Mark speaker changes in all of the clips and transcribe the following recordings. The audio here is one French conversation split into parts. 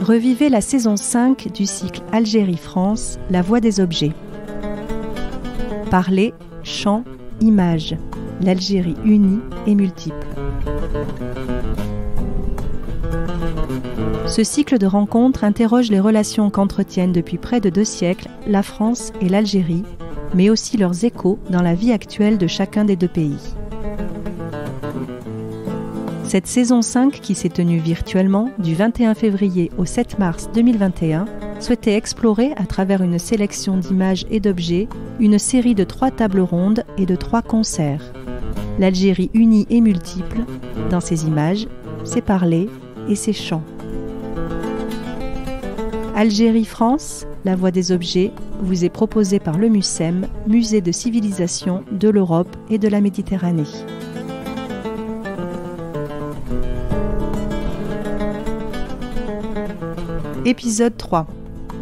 Speaker 1: Revivez la saison 5 du cycle Algérie-France, la voix des objets. Parler, chant, images. L'Algérie unie et multiple. Ce cycle de rencontres interroge les relations qu'entretiennent depuis près de 2 siècles la France et l'Algérie, mais aussi leurs échos dans la vie actuelle de chacun des 2 pays. Cette saison 5, qui s'est tenue virtuellement du 21 février au 7 mars 2021, souhaitait explorer, à travers une sélection d'images et d'objets, une série de 3 tables rondes et de 3 concerts. L'Algérie unie et multiple, dans ses images, ses parlers et ses chants. Algérie-France, la voix des objets, vous est proposée par le MUCEM, Musée de civilisation de l'Europe et de la Méditerranée. Épisode 3.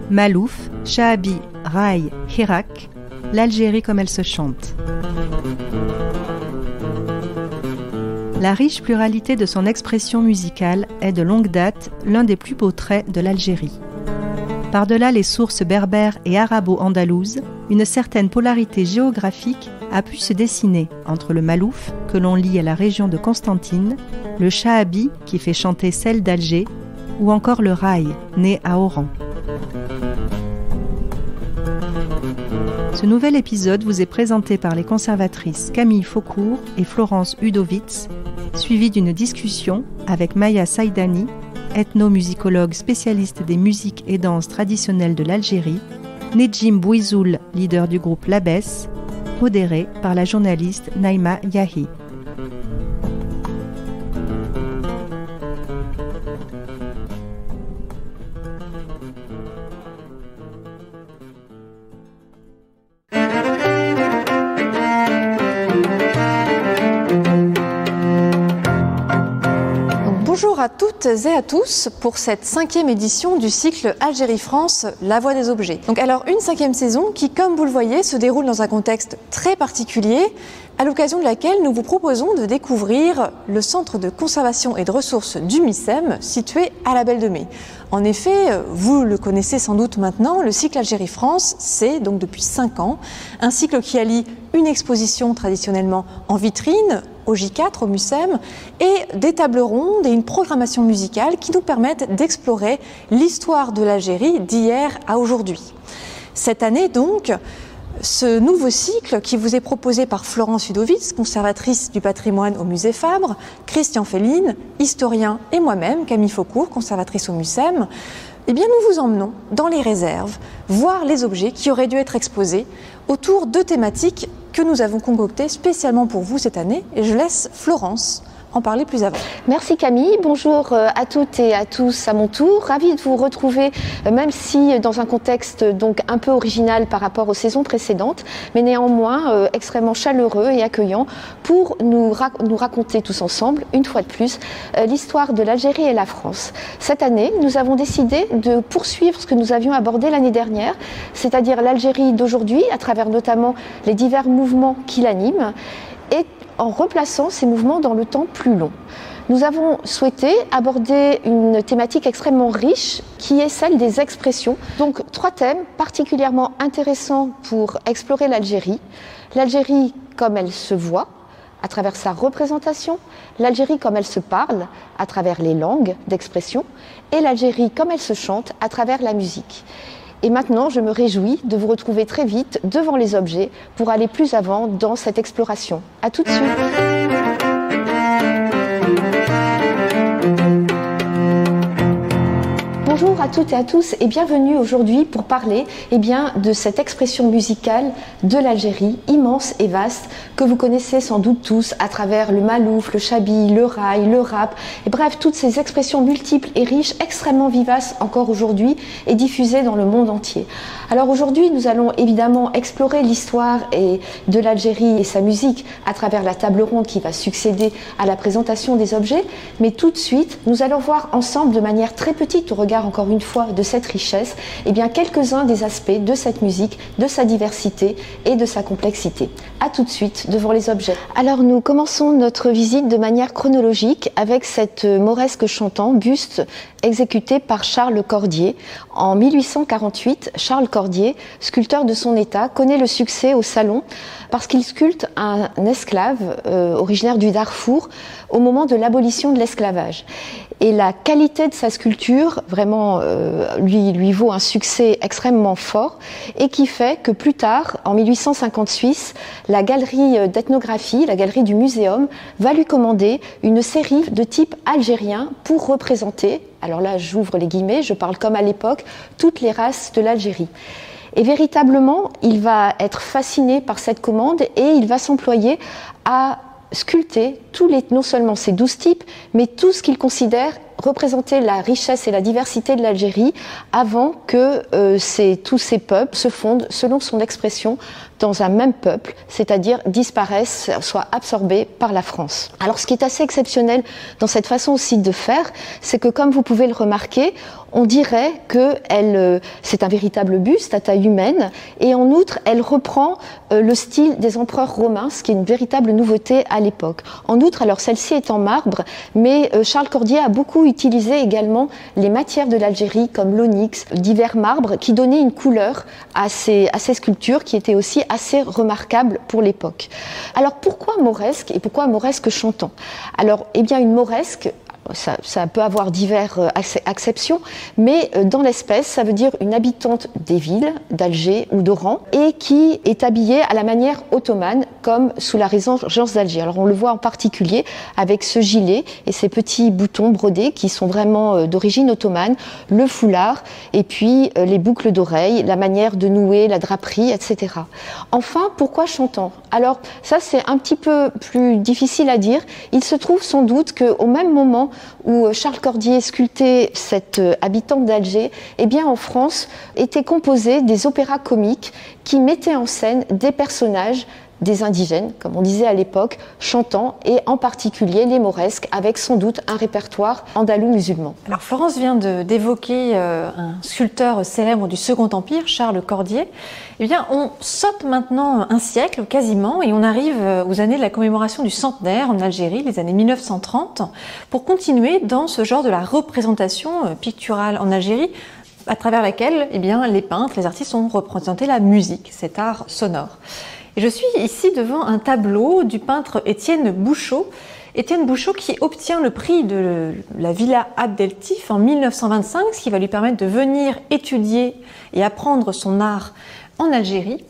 Speaker 1: Malouf, Chaabi, Raï, Hirak, l'Algérie comme elle se chante. La riche pluralité de son expression musicale est de longue date l'un des plus beaux traits de l'Algérie. Par-delà les sources berbères et arabo-andalouses, une certaine polarité géographique a pu se dessiner entre le Malouf, que l'on lie à la région de Constantine, le Chaabi, qui fait chanter celle d'Alger, ou encore le Raï, né à Oran. Ce nouvel épisode vous est présenté par les conservatrices Camille Faucourt et Florence Udovitz, suivi d'une discussion avec Maya Saïdani, ethnomusicologue spécialiste des musiques et danses traditionnelles de l'Algérie, Nedjim Bouizoul, leader du groupe Labès, modéré par la journaliste Naïma Yahi.
Speaker 2: Bonjour à toutes et à tous pour cette 5e édition du cycle Algérie-France, la voix des objets. Alors une 5e saison qui, comme vous le voyez, se déroule dans un contexte très particulier, à l'occasion de laquelle nous vous proposons de découvrir le centre de conservation et de ressources du MUCEM situé à la Belle de Mai. En effet, vous le connaissez sans doute maintenant, le cycle Algérie-France, c'est donc depuis 5 ans un cycle qui allie une exposition traditionnellement en vitrine, au J4, au MUCEM, et des tables rondes et une programmation musicale qui nous permettent d'explorer l'histoire de l'Algérie d'hier à aujourd'hui. Cette année donc, ce nouveau cycle qui vous est proposé par Florence Udovitz, conservatrice du patrimoine au musée Fabre, Christian Féline, historien, et moi-même, Camille Faucourt, conservatrice au MUCEM, eh bien nous vous emmenons dans les réserves, voir les objets qui auraient dû être exposés autour de thématiques que nous avons concoctées spécialement pour vous cette année. Et je laisse Florence en parler plus avant.
Speaker 3: Merci Camille, bonjour à toutes et à tous à mon tour. Ravie de vous retrouver, même si dans un contexte donc un peu original par rapport aux saisons précédentes, mais néanmoins extrêmement chaleureux et accueillant pour nous raconter tous ensemble, une fois de plus, l'histoire de l'Algérie et la France. Cette année, nous avons décidé de poursuivre ce que nous avions abordé l'année dernière, c'est-à-dire l'Algérie d'aujourd'hui, à travers notamment les divers mouvements qui l'animent, et en replaçant ces mouvements dans le temps plus long. Nous avons souhaité aborder une thématique extrêmement riche qui est celle des expressions. Donc 3 thèmes particulièrement intéressants pour explorer l'Algérie. L'Algérie comme elle se voit à travers sa représentation, l'Algérie comme elle se parle à travers les langues d'expression et l'Algérie comme elle se chante à travers la musique. Et maintenant, je me réjouis de vous retrouver très vite devant les objets pour aller plus avant dans cette exploration. À tout de suite. Bonjour à toutes et à tous et bienvenue aujourd'hui pour parler de cette expression musicale de l'Algérie, immense et vaste, que vous connaissez sans doute tous à travers le malouf, le chabi, le raï, le rap, et bref, toutes ces expressions multiples et riches, extrêmement vivaces encore aujourd'hui et diffusées dans le monde entier. Alors aujourd'hui, nous allons évidemment explorer l'histoire de l'Algérie et sa musique à travers la table ronde qui va succéder à la présentation des objets, mais tout de suite, nous allons voir ensemble de manière très petite au regard encore une fois de cette richesse, eh bien quelques-uns des aspects de cette musique, de sa diversité et de sa complexité. A tout de suite devant les objets. Alors nous commençons notre visite de manière chronologique avec cette mauresque chantant, buste exécuté par Charles Cordier. En 1848, Charles Cordier, sculpteur de son état, connaît le succès au salon parce qu'il sculpte un esclave originaire du Darfour au moment de l'abolition de l'esclavage. Et la qualité de sa sculpture vraiment lui vaut un succès extrêmement fort et qui fait que plus tard, en 1856, la galerie d'ethnographie, la galerie du Muséum, va lui commander une série de type algérien pour représenter, alors là j'ouvre les guillemets, je parle comme à l'époque, toutes les races de l'Algérie. Et véritablement, il va être fasciné par cette commande et il va s'employer à sculpter non seulement ces 12 types, mais tout ce qu'il considère représenter la richesse et la diversité de l'Algérie avant que tous ces peuples se fondent, selon son expression, dans un même peuple, c'est-à-dire disparaissent, soient absorbés par la France. Alors ce qui est assez exceptionnel dans cette façon aussi de faire, c'est que comme vous pouvez le remarquer, on dirait que c'est un véritable buste à taille humaine et en outre elle reprend le style des empereurs romains, ce qui est une véritable nouveauté à l'époque. En outre, alors celle-ci est en marbre, mais Charles Cordier a beaucoup utilisé également les matières de l'Algérie comme l'onyx, divers marbres qui donnaient une couleur à ces sculptures qui étaient aussi assez remarquables pour l'époque. Alors pourquoi mauresque et pourquoi mauresque chantant? Alors eh bien une mauresque, ça peut avoir diverses acceptions, mais dans l'espèce, ça veut dire une habitante des villes d'Alger ou d'Oran et qui est habillée à la manière ottomane, comme sous la régence d'Alger. Alors on le voit en particulier avec ce gilet et ces petits boutons brodés qui sont vraiment d'origine ottomane, le foulard et puis les boucles d'oreilles, la manière de nouer, la draperie, etc. Enfin, pourquoi chantant? Alors ça c'est un petit peu plus difficile à dire. Il se trouve sans doute qu'au même moment où Charles Cordier sculptait cette habitante d'Alger, eh bien en France étaient composés des opéras comiques qui mettaient en scène des personnages, des indigènes, comme on disait à l'époque, chantant, et en particulier les mauresques, avec sans doute un répertoire andalou musulman.
Speaker 2: Alors Florence vient d'évoquer un sculpteur célèbre du Second Empire, Charles Cordier. Eh bien, on saute maintenant un siècle quasiment et on arrive aux années de la commémoration du centenaire en Algérie, les années 1930, pour continuer dans ce genre de la représentation picturale en Algérie, à travers laquelle eh bien, les peintres, les artistes ont représenté la musique, cet art sonore. Et je suis ici devant un tableau du peintre Étienne Bouchot. Étienne Bouchot qui obtient le prix de la Villa Abdeltif en 1925, ce qui va lui permettre de venir étudier et apprendre son art en Algérie,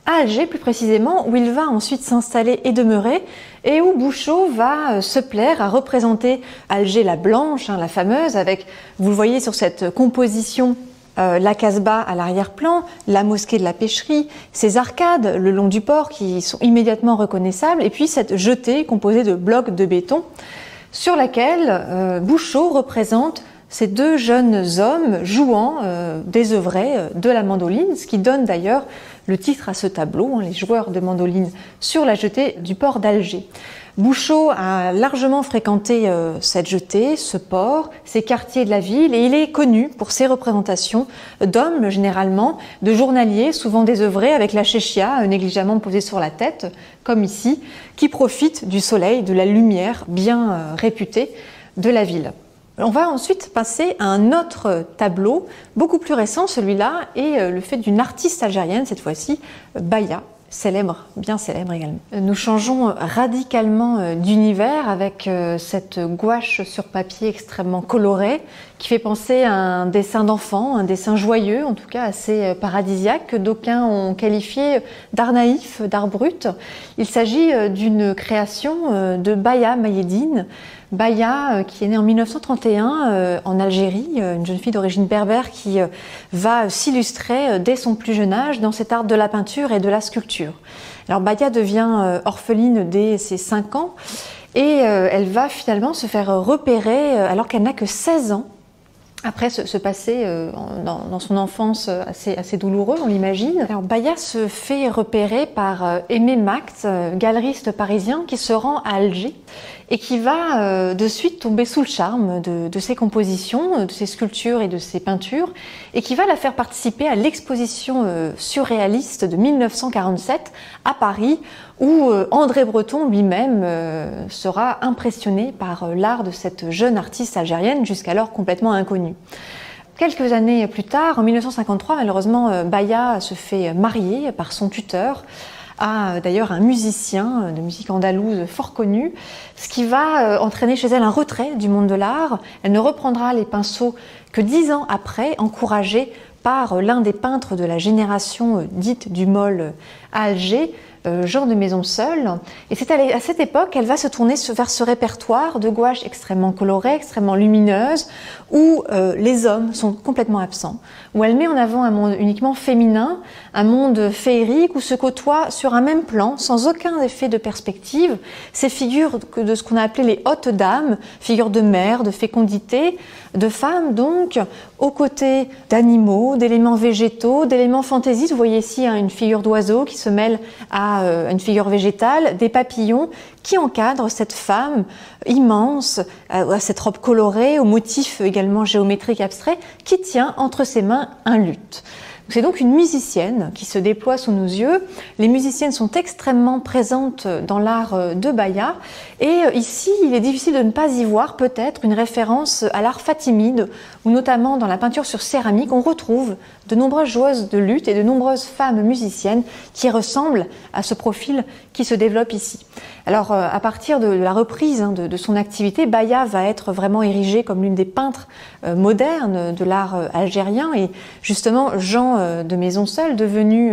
Speaker 2: à Alger plus précisément, où il va ensuite s'installer et demeurer, et où Bouchot va se plaire à représenter Alger la Blanche, la fameuse, avec, vous le voyez sur cette composition, la Casbah à l'arrière-plan, la mosquée de la pêcherie, ces arcades le long du port qui sont immédiatement reconnaissables, et puis cette jetée composée de blocs de béton sur laquelle Bouchot représente ces deux jeunes hommes jouant, désœuvrés de la mandoline, ce qui donne d'ailleurs le titre à ce tableau, les joueurs de mandoline sur la jetée du port d'Alger. Bouchot a largement fréquenté cette jetée, ce port, ces quartiers de la ville, et il est connu pour ses représentations d'hommes généralement, de journaliers, souvent désœuvrés avec la chéchia négligemment posée sur la tête, comme ici, qui profitent du soleil, de la lumière bien réputée de la ville. On va ensuite passer à un autre tableau, beaucoup plus récent celui-là, et le fait d'une artiste algérienne, cette fois-ci, Baya, célèbre, bien célèbre également. Nous changeons radicalement d'univers avec cette gouache sur papier extrêmement colorée, qui fait penser à un dessin d'enfant, un dessin joyeux, en tout cas assez paradisiaque, que d'aucuns ont qualifié d'art naïf, d'art brut. Il s'agit d'une création de Baya Mayedine, Baya, qui est née en 1931 en Algérie, une jeune fille d'origine berbère qui va s'illustrer dès son plus jeune âge dans cet art de la peinture et de la sculpture. Alors Baya devient orpheline dès ses 5 ans et elle va finalement se faire repérer alors qu'elle n'a que 16 ans après ce passé dans son enfance assez douloureux, on l'imagine. Alors Baya se fait repérer par Aimé Mact, galeriste parisien qui se rend à Alger et qui va de suite tomber sous le charme de ses compositions, de ses sculptures et de ses peintures, et qui va la faire participer à l'exposition surréaliste de 1947 à Paris, où André Breton lui-même sera impressionné par l'art de cette jeune artiste algérienne, jusqu'alors complètement inconnue. Quelques années plus tard, en 1953, malheureusement, Baya se fait marier par son tuteur à d'ailleurs un musicien de musique andalouse fort connu, ce qui va entraîner chez elle un retrait du monde de l'art. Elle ne reprendra les pinceaux que 10 ans après, encouragée par l'un des peintres de la génération dite du Molle à Alger, Jean de Maisonseul. Et c'est à cette époque qu'elle va se tourner vers ce répertoire de gouaches extrêmement colorées, extrêmement lumineuses, où les hommes sont complètement absents, où elle met en avant un monde uniquement féminin, un monde féerique, où se côtoient sur un même plan, sans aucun effet de perspective, ces figures de ce qu'on a appelé les hautes dames, figures de mère, de fécondité, de femmes donc, aux côtés d'animaux, d'éléments végétaux, d'éléments fantaisistes. Vous voyez ici une figure d'oiseau qui se mêle à une figure végétale, des papillons qui encadrent cette femme immense, à cette robe colorée, aux motifs également géométriques abstraits, qui tient entre ses mains un luth. C'est donc une musicienne qui se déploie sous nos yeux. Les musiciennes sont extrêmement présentes dans l'art de Baya. Et ici, il est difficile de ne pas y voir peut-être une référence à l'art fatimide, où notamment dans la peinture sur céramique, on retrouve de nombreuses joueuses de luth et de nombreuses femmes musiciennes qui ressemblent à ce profil qui se développe ici. Alors, à partir de la reprise de son activité, Baya va être vraiment érigée comme l'une des peintres modernes de l'art algérien. Et justement, Jean de Maisonseul, devenu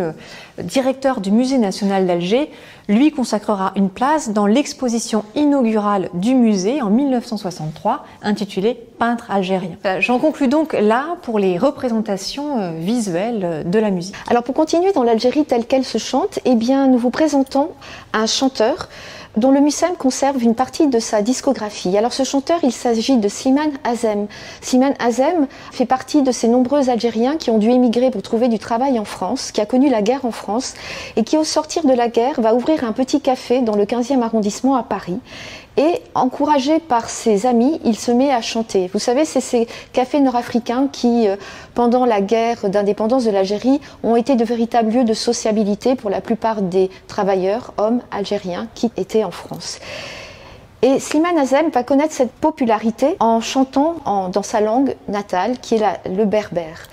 Speaker 2: directeur du Musée national d'Alger, lui consacrera une place dans l'exposition inaugurale du musée en 1963, intitulée « Peintre algérien ». J'en conclus donc là pour les représentations visuelles de la musique.
Speaker 3: Alors pour continuer dans l'Algérie telle qu'elle se chante, eh bien nous vous présentons un chanteur dont le Mucem conserve une partie de sa discographie. Alors ce chanteur, il s'agit de Slimane Azem. Slimane Azem fait partie de ces nombreux Algériens qui ont dû émigrer pour trouver du travail en France, qui a connu la guerre en France et qui, au sortir de la guerre, va ouvrir un petit café dans le 15e arrondissement à Paris. Et encouragé par ses amis, il se met à chanter. Vous savez, c'est ces cafés nord-africains qui, pendant la guerre d'indépendance de l'Algérie, ont été de véritables lieux de sociabilité pour la plupart des travailleurs, hommes algériens, qui étaient en France. Et Slimane Azem va connaître cette popularité en chantant dans sa langue natale, qui est le berbère.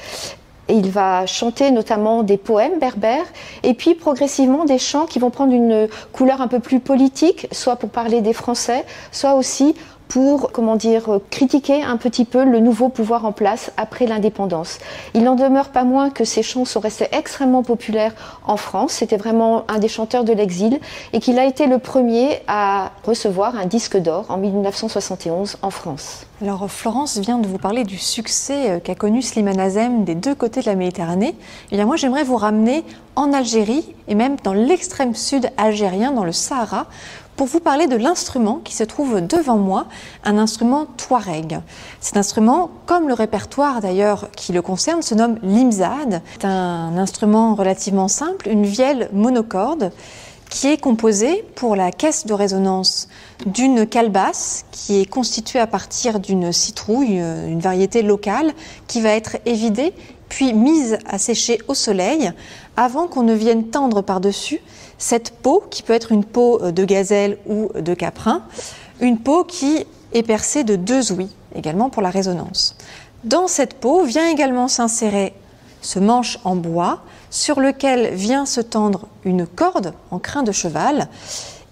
Speaker 3: Et il va chanter notamment des poèmes berbères et puis progressivement des chants qui vont prendre une couleur un peu plus politique, soit pour parler des Français, soit aussi pour, critiquer un petit peu le nouveau pouvoir en place après l'indépendance. Il n'en demeure pas moins que ces chants sont restés extrêmement populaires en France. C'était vraiment un des chanteurs de l'exil et qu'il a été le premier à recevoir un disque d'or en 1971 en France.
Speaker 2: Alors Florence vient de vous parler du succès qu'a connu Slimane Azem des deux côtés de la Méditerranée. Et bien moi j'aimerais vous ramener en Algérie et même dans l'extrême sud algérien, dans le Sahara, pour vous parler de l'instrument qui se trouve devant moi, un instrument touareg. Cet instrument, comme le répertoire d'ailleurs qui le concerne, se nomme l'imzad. C'est un instrument relativement simple, une vielle monocorde qui est composée pour la caisse de résonance d'une calebasse qui est constituée à partir d'une citrouille, une variété locale, qui va être évidée puis mise à sécher au soleil avant qu'on ne vienne tendre par-dessus cette peau qui peut être une peau de gazelle ou de caprin, une peau qui est percée de 2 ouïes, également pour la résonance. Dans cette peau vient également s'insérer ce manche en bois sur lequel vient se tendre une corde en crin de cheval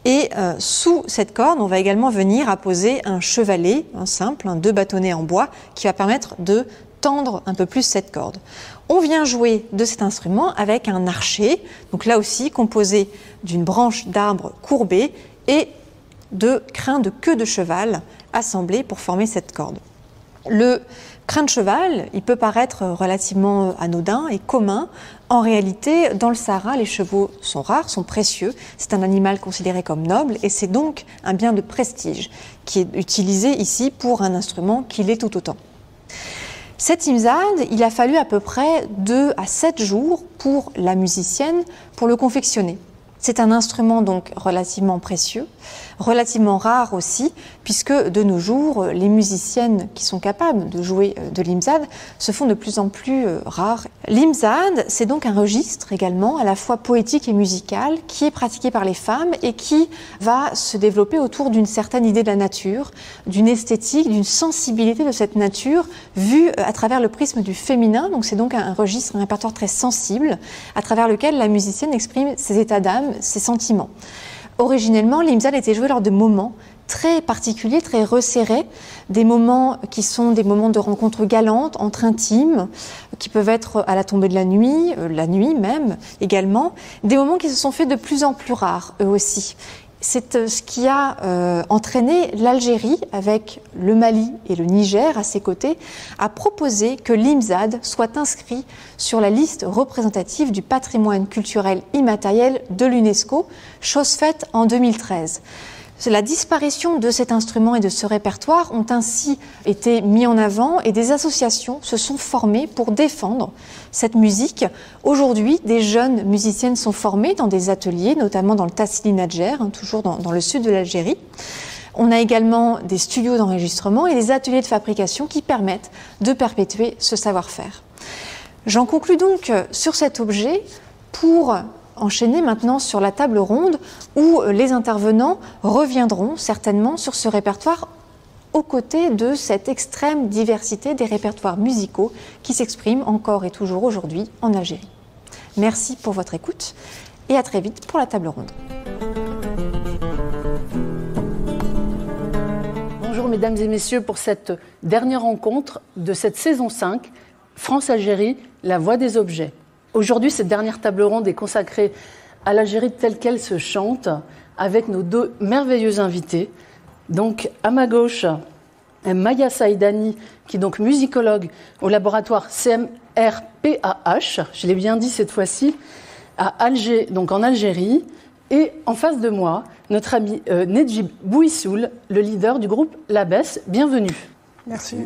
Speaker 2: et sous cette corde on va également venir apposer un chevalet, un simple, 2 bâtonnets en bois qui va permettre de tendre un peu plus cette corde. On vient jouer de cet instrument avec un archet, donc là aussi composé d'une branche d'arbre courbée et de crins de queue de cheval assemblés pour former cette corde. Le crin de cheval, il peut paraître relativement anodin et commun. En réalité, dans le Sahara, les chevaux sont rares, sont précieux. C'est un animal considéré comme noble et c'est donc un bien de prestige qui est utilisé ici pour un instrument qui l'est tout autant. Cet imzad, il a fallu à peu près 2 à 7 jours pour la musicienne pour le confectionner. C'est un instrument donc relativement précieux, relativement rare aussi, puisque de nos jours, les musiciennes qui sont capables de jouer de l'imzad se font de plus en plus rares. L'imzad, c'est donc un registre également, à la fois poétique et musical, qui est pratiqué par les femmes et qui va se développer autour d'une certaine idée de la nature, d'une esthétique, d'une sensibilité de cette nature vue à travers le prisme du féminin. Donc c'est donc un registre, un répertoire très sensible, à travers lequel la musicienne exprime ses états d'âme, ses sentiments. Originellement, l'imzad était joué lors de moments très particuliers, très resserrés, des moments qui sont des moments de rencontres galantes, entre intimes, qui peuvent être à la tombée de la nuit même également, des moments qui se sont faits de plus en plus rares, eux aussi. C'est ce qui a entraîné l'Algérie, avec le Mali et le Niger à ses côtés, à proposer que l'imzad soit inscrit sur la liste représentative du patrimoine culturel immatériel de l'UNESCO, chose faite en 2013. La disparition de cet instrument et de ce répertoire ont ainsi été mis en avant et des associations se sont formées pour défendre cette musique. Aujourd'hui, des jeunes musiciennes sont formées dans des ateliers, notamment dans le Tassili Nadjer, toujours dans le sud de l'Algérie. On a également des studios d'enregistrement et des ateliers de fabrication qui permettent de perpétuer ce savoir-faire. J'en conclus donc sur cet objet pour enchaîner maintenant sur la table ronde où les intervenants reviendront certainement sur ce répertoire aux côtés de cette extrême diversité des répertoires musicaux qui s'expriment encore et toujours aujourd'hui en Algérie. Merci pour votre écoute et à très vite pour la table ronde.
Speaker 4: Bonjour mesdames et messieurs pour cette dernière rencontre de cette saison 5, France-Algérie, la voix des objets. Aujourd'hui, cette dernière table ronde est consacrée à l'Algérie telle qu'elle se chante, avec nos 2 merveilleux invités. Donc, à ma gauche, Maya Saïdani, qui est donc musicologue au laboratoire CMR-PAH, je l'ai bien dit cette fois-ci, à Alger, donc en Algérie. Et en face de moi, notre ami Nedjib Bouissoul, le leader du groupe Labès. Bienvenue.
Speaker 5: Merci.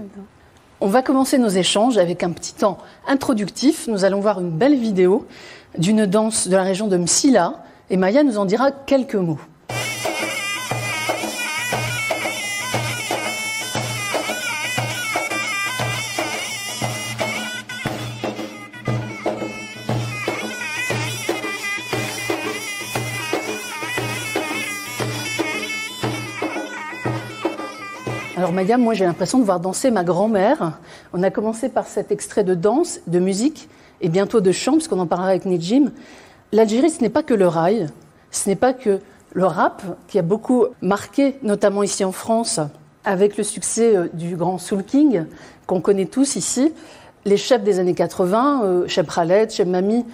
Speaker 4: On va commencer nos échanges avec un petit temps introductif. Nous allons voir une belle vidéo d'une danse de la région de Msila et Maya nous en dira quelques mots. Alors Maya, moi j'ai l'impression de voir danser ma grand-mère. On a commencé par cet extrait de danse, de musique et bientôt de chant, parce qu'on en parlera avec Nedjim. L'Algérie, ce n'est pas que le rail, ce n'est pas que le rap qui a beaucoup marqué, notamment ici en France, avec le succès du grand Soul King, qu'on connaît tous ici, les chefs des années 80, Cheb Khaled, Cheb Mami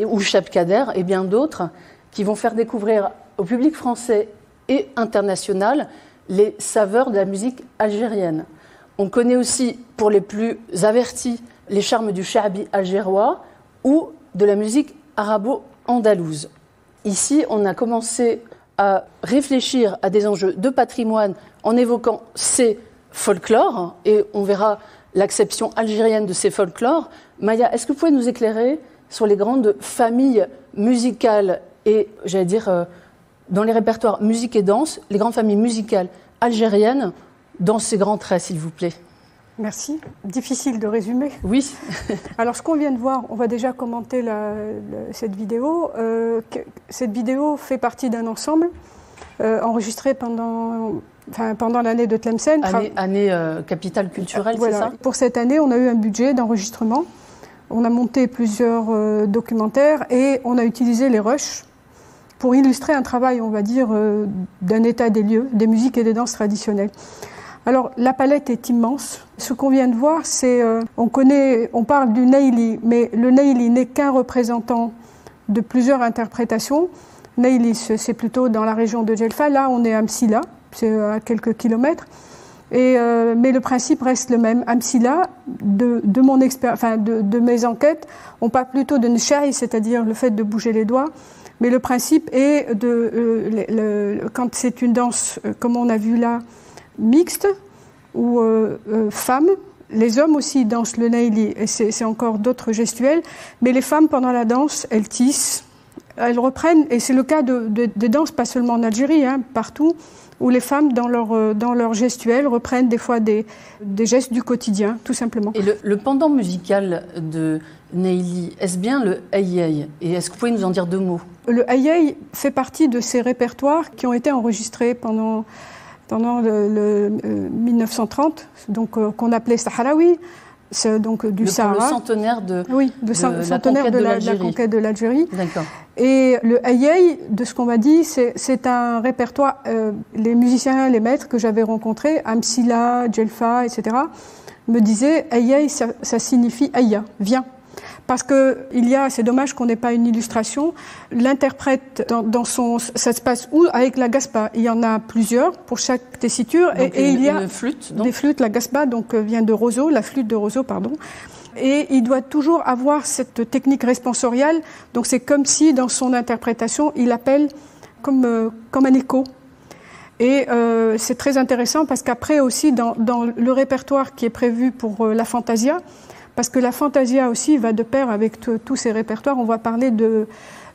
Speaker 4: ou Cheb Kader et bien d'autres, qui vont faire découvrir au public français et international les saveurs de la musique algérienne. On connaît aussi, pour les plus avertis, les charmes du sha'bi algérois ou de la musique arabo-andalouse. Ici, on a commencé à réfléchir à des enjeux de patrimoine en évoquant ces folklores, et on verra l'acception algérienne de ces folklores. Maya, est-ce que vous pouvez nous éclairer sur les grandes familles musicales et, j'allais dire, dans les répertoires musique et danse, les grandes familles musicales algériennes, dans ces grands traits, s'il vous plaît?
Speaker 5: Merci. Difficile de résumer.
Speaker 4: Oui.
Speaker 5: Alors, ce qu'on vient de voir, on va déjà commenter cette vidéo. Cette vidéo fait partie d'un ensemble enregistré pendant l'année de Tlemcen.
Speaker 4: Année capitale culturelle,
Speaker 5: voilà.
Speaker 4: C'est ça?
Speaker 5: Pour cette année, on a eu un budget d'enregistrement. On a monté plusieurs documentaires et on a utilisé les rushs pour illustrer un travail, on va dire, d'un état des lieux, des musiques et des danses traditionnelles. Alors, la palette est immense. Ce qu'on vient de voir, c'est, on parle du Neyli, mais le Neyli n'est qu'un représentant de plusieurs interprétations. Neyli, c'est plutôt dans la région de Djelfa. Là, on est à Msila, c'est à quelques kilomètres. Mais le principe reste le même. À Msila, de mes enquêtes, on parle plutôt de Nchaï, c'est-à-dire le fait de bouger les doigts. Mais le principe est quand c'est une danse, comme on a vu là, mixte, où femmes, Les hommes aussi dansent le naïli, et c'est encore d'autres gestuels, mais les femmes, pendant la danse, elles tissent, elles reprennent, et c'est le cas des danses, pas seulement en Algérie, hein, partout, où les femmes, dans leur gestuel, reprennent des fois des gestes du quotidien, tout simplement.
Speaker 4: Et le pendant musical de naïli, est-ce bien le aïe? Et est-ce que vous pouvez nous en dire 2 mots? Le
Speaker 5: aïe fait partie de ces répertoires qui ont été enregistrés pendant le 1930, donc qu'on appelait Sahraoui, c'est donc du Sahara.
Speaker 4: Le centenaire de
Speaker 5: la conquête de l'Algérie.
Speaker 4: D'accord.
Speaker 5: Et le aïe, de ce qu'on m'a dit, c'est un répertoire. Les musiciens, les maîtres que j'avais rencontrés, Amsila, Djelfa, etc., me disaient aïe, ça signifie aïa, viens. Parce que c'est dommage qu'on n'ait pas une illustration. L'interprète ça se passe où avec la gaspa. Il y en a plusieurs pour chaque tessiture, et il y a
Speaker 4: flûte,
Speaker 5: des flûtes. La gaspa donc vient de roseau, la flûte de roseau, pardon. Et il doit toujours avoir cette technique responsoriale. Donc c'est comme si dans son interprétation, il appelle comme un écho. Et c'est très intéressant parce qu'après aussi dans le répertoire qui est prévu pour la fantasia. Parce que la fantasia aussi va de pair avec tous ces répertoires. On va parler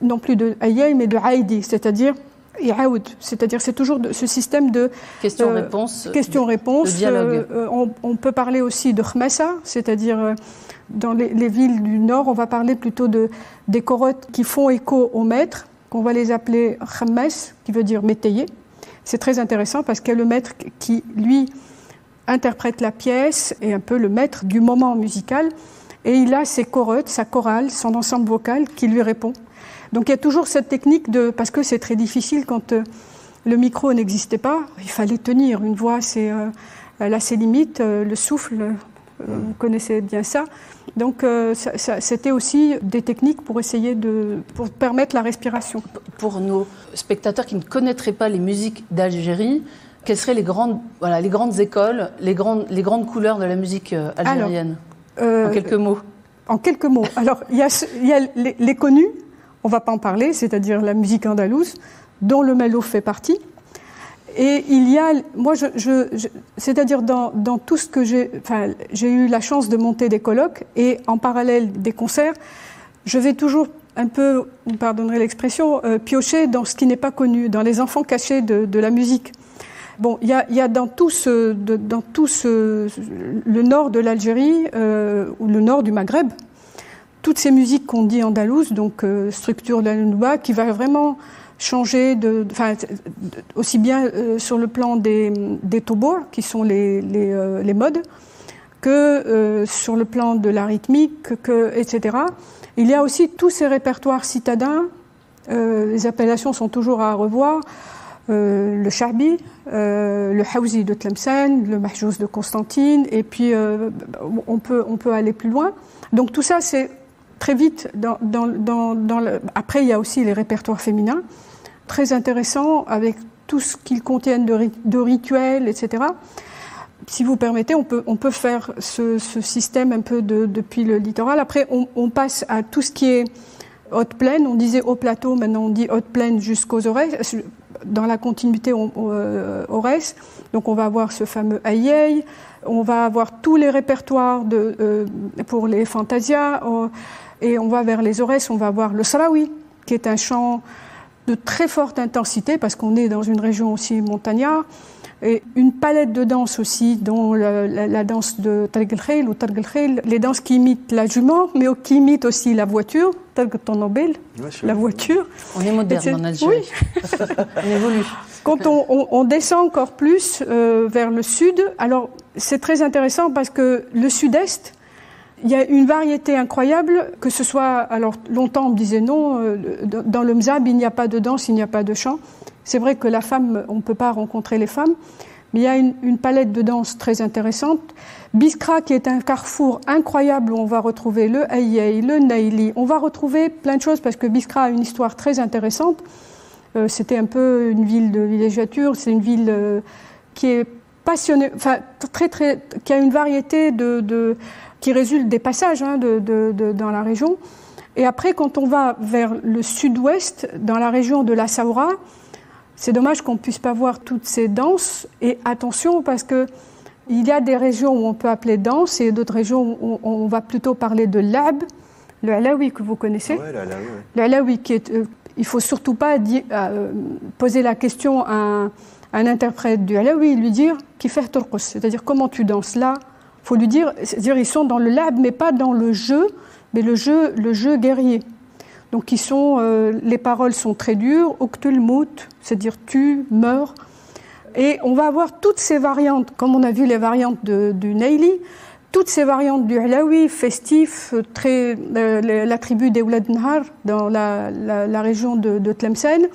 Speaker 5: non plus de aïe, mais de haïdi, c'est-à-dire iaoud. C'est-à-dire c'est toujours ce système de
Speaker 4: question-réponse,
Speaker 5: de
Speaker 4: dialogue.
Speaker 5: On peut parler aussi de khmassa, c'est-à-dire dans les villes du nord, on va parler plutôt des korotes qui font écho au maître, qu'on va les appeler khammas, qui veut dire métayer. C'est très intéressant parce qu'il y a le maître qui, lui, interprète la pièce et un peu le maître du moment musical, et il a ses chorotes, sa chorale, son ensemble vocal qui lui répond. Donc il y a toujours cette technique parce que c'est très difficile quand le micro n'existait pas, il fallait tenir une voix, elle a ses limites, le souffle, vous connaissez bien ça. Donc c'était aussi des techniques pour essayer pour permettre la respiration.
Speaker 4: Pour nos spectateurs qui ne connaîtraient pas les musiques d'Algérie, quelles seraient les grandes écoles, les grandes couleurs de la musique algérienne? En quelques mots.
Speaker 5: En quelques mots. Alors, il y a les connus, on ne va pas en parler, c'est-à-dire la musique andalouse, dont le melo fait partie. Et il y a, moi, c'est-à-dire dans tout ce que j'ai eu la chance de monter des colloques et en parallèle des concerts, je vais toujours un peu, vous pardonnerez l'expression, piocher dans ce qui n'est pas connu, dans les enfants cachés de la musique. Bon, il y a dans tout le nord de l'Algérie ou le nord du Maghreb, toutes ces musiques qu'on dit andalouses, donc structure de la nouba, qui va vraiment changer aussi bien sur le plan des tobors, qui sont les modes, que sur le plan de la rythmique, etc. Il y a aussi tous ces répertoires citadins, les appellations sont toujours à revoir, le Charbi, le Haouzi de Tlemcen, le Mahjouz de Constantine, et puis on peut aller plus loin. Donc tout ça, c'est très vite Après, il y a aussi les répertoires féminins, très intéressants, avec tout ce qu'ils contiennent de rituels, etc. Si vous permettez, on peut faire ce système un peu depuis le littoral. Après, on passe à tout ce qui est haute plaine. On disait haut plateau, maintenant on dit haute plaine jusqu'aux oreilles. Dans la continuité Aurès, donc on va avoir ce fameux aïe, on va avoir tous les répertoires pour les fantasias, et on va vers les Aurès, on va avoir le Sahraoui, qui est un chant de très forte intensité, parce qu'on est dans une région aussi montagnard, et une palette de danses aussi, dont la danse de Targ el-Khayl ou Targ el-Khayl, les danses qui imitent la jument, mais qui imitent aussi la voiture, Targ el-Tonobel, la voiture.
Speaker 4: On est moderne en Algérie. Oui. On évolue.
Speaker 5: Quand on descend encore plus vers le sud, alors c'est très intéressant parce que le sud-est, il y a une variété incroyable, que ce soit, alors longtemps on me disait non, dans le Mzab il n'y a pas de danse, il n'y a pas de chant. C'est vrai que la femme, on ne peut pas rencontrer les femmes, mais il y a une palette de danse très intéressante. Biskra, qui est un carrefour incroyable où on va retrouver le aïe, le naïli, on va retrouver plein de choses parce que Biskra a une histoire très intéressante. C'était un peu une ville de villégiature, c'est une ville qui est passionnée, enfin qui a une variété qui résulte des passages dans la région. Et après, quand on va vers le sud-ouest, dans la région de la Saoura, c'est dommage qu'on ne puisse pas voir toutes ces danses. Et attention, parce que Il y a des régions où on peut appeler danse et d'autres régions où on va plutôt parler de l'ab, le alaoui que vous connaissez.
Speaker 6: Ouais, l'alaoui.
Speaker 5: Le alaoui qui est, il faut surtout pas poser la question à un interprète du alaoui, lui dire qui fait turqus, c'est-à-dire comment tu danses là. Faut lui dire, c'est-à-dire ils sont dans le lab mais pas dans le jeu, mais le jeu guerrier. Donc les paroles sont très dures, uktul mout, c'est-à-dire tu meurs. Et on va avoir toutes ces variantes, comme on a vu les variantes du Naili, toutes ces variantes du Alaoui, festif, la tribu des Oulad Nahar, dans la région de Tlemcen,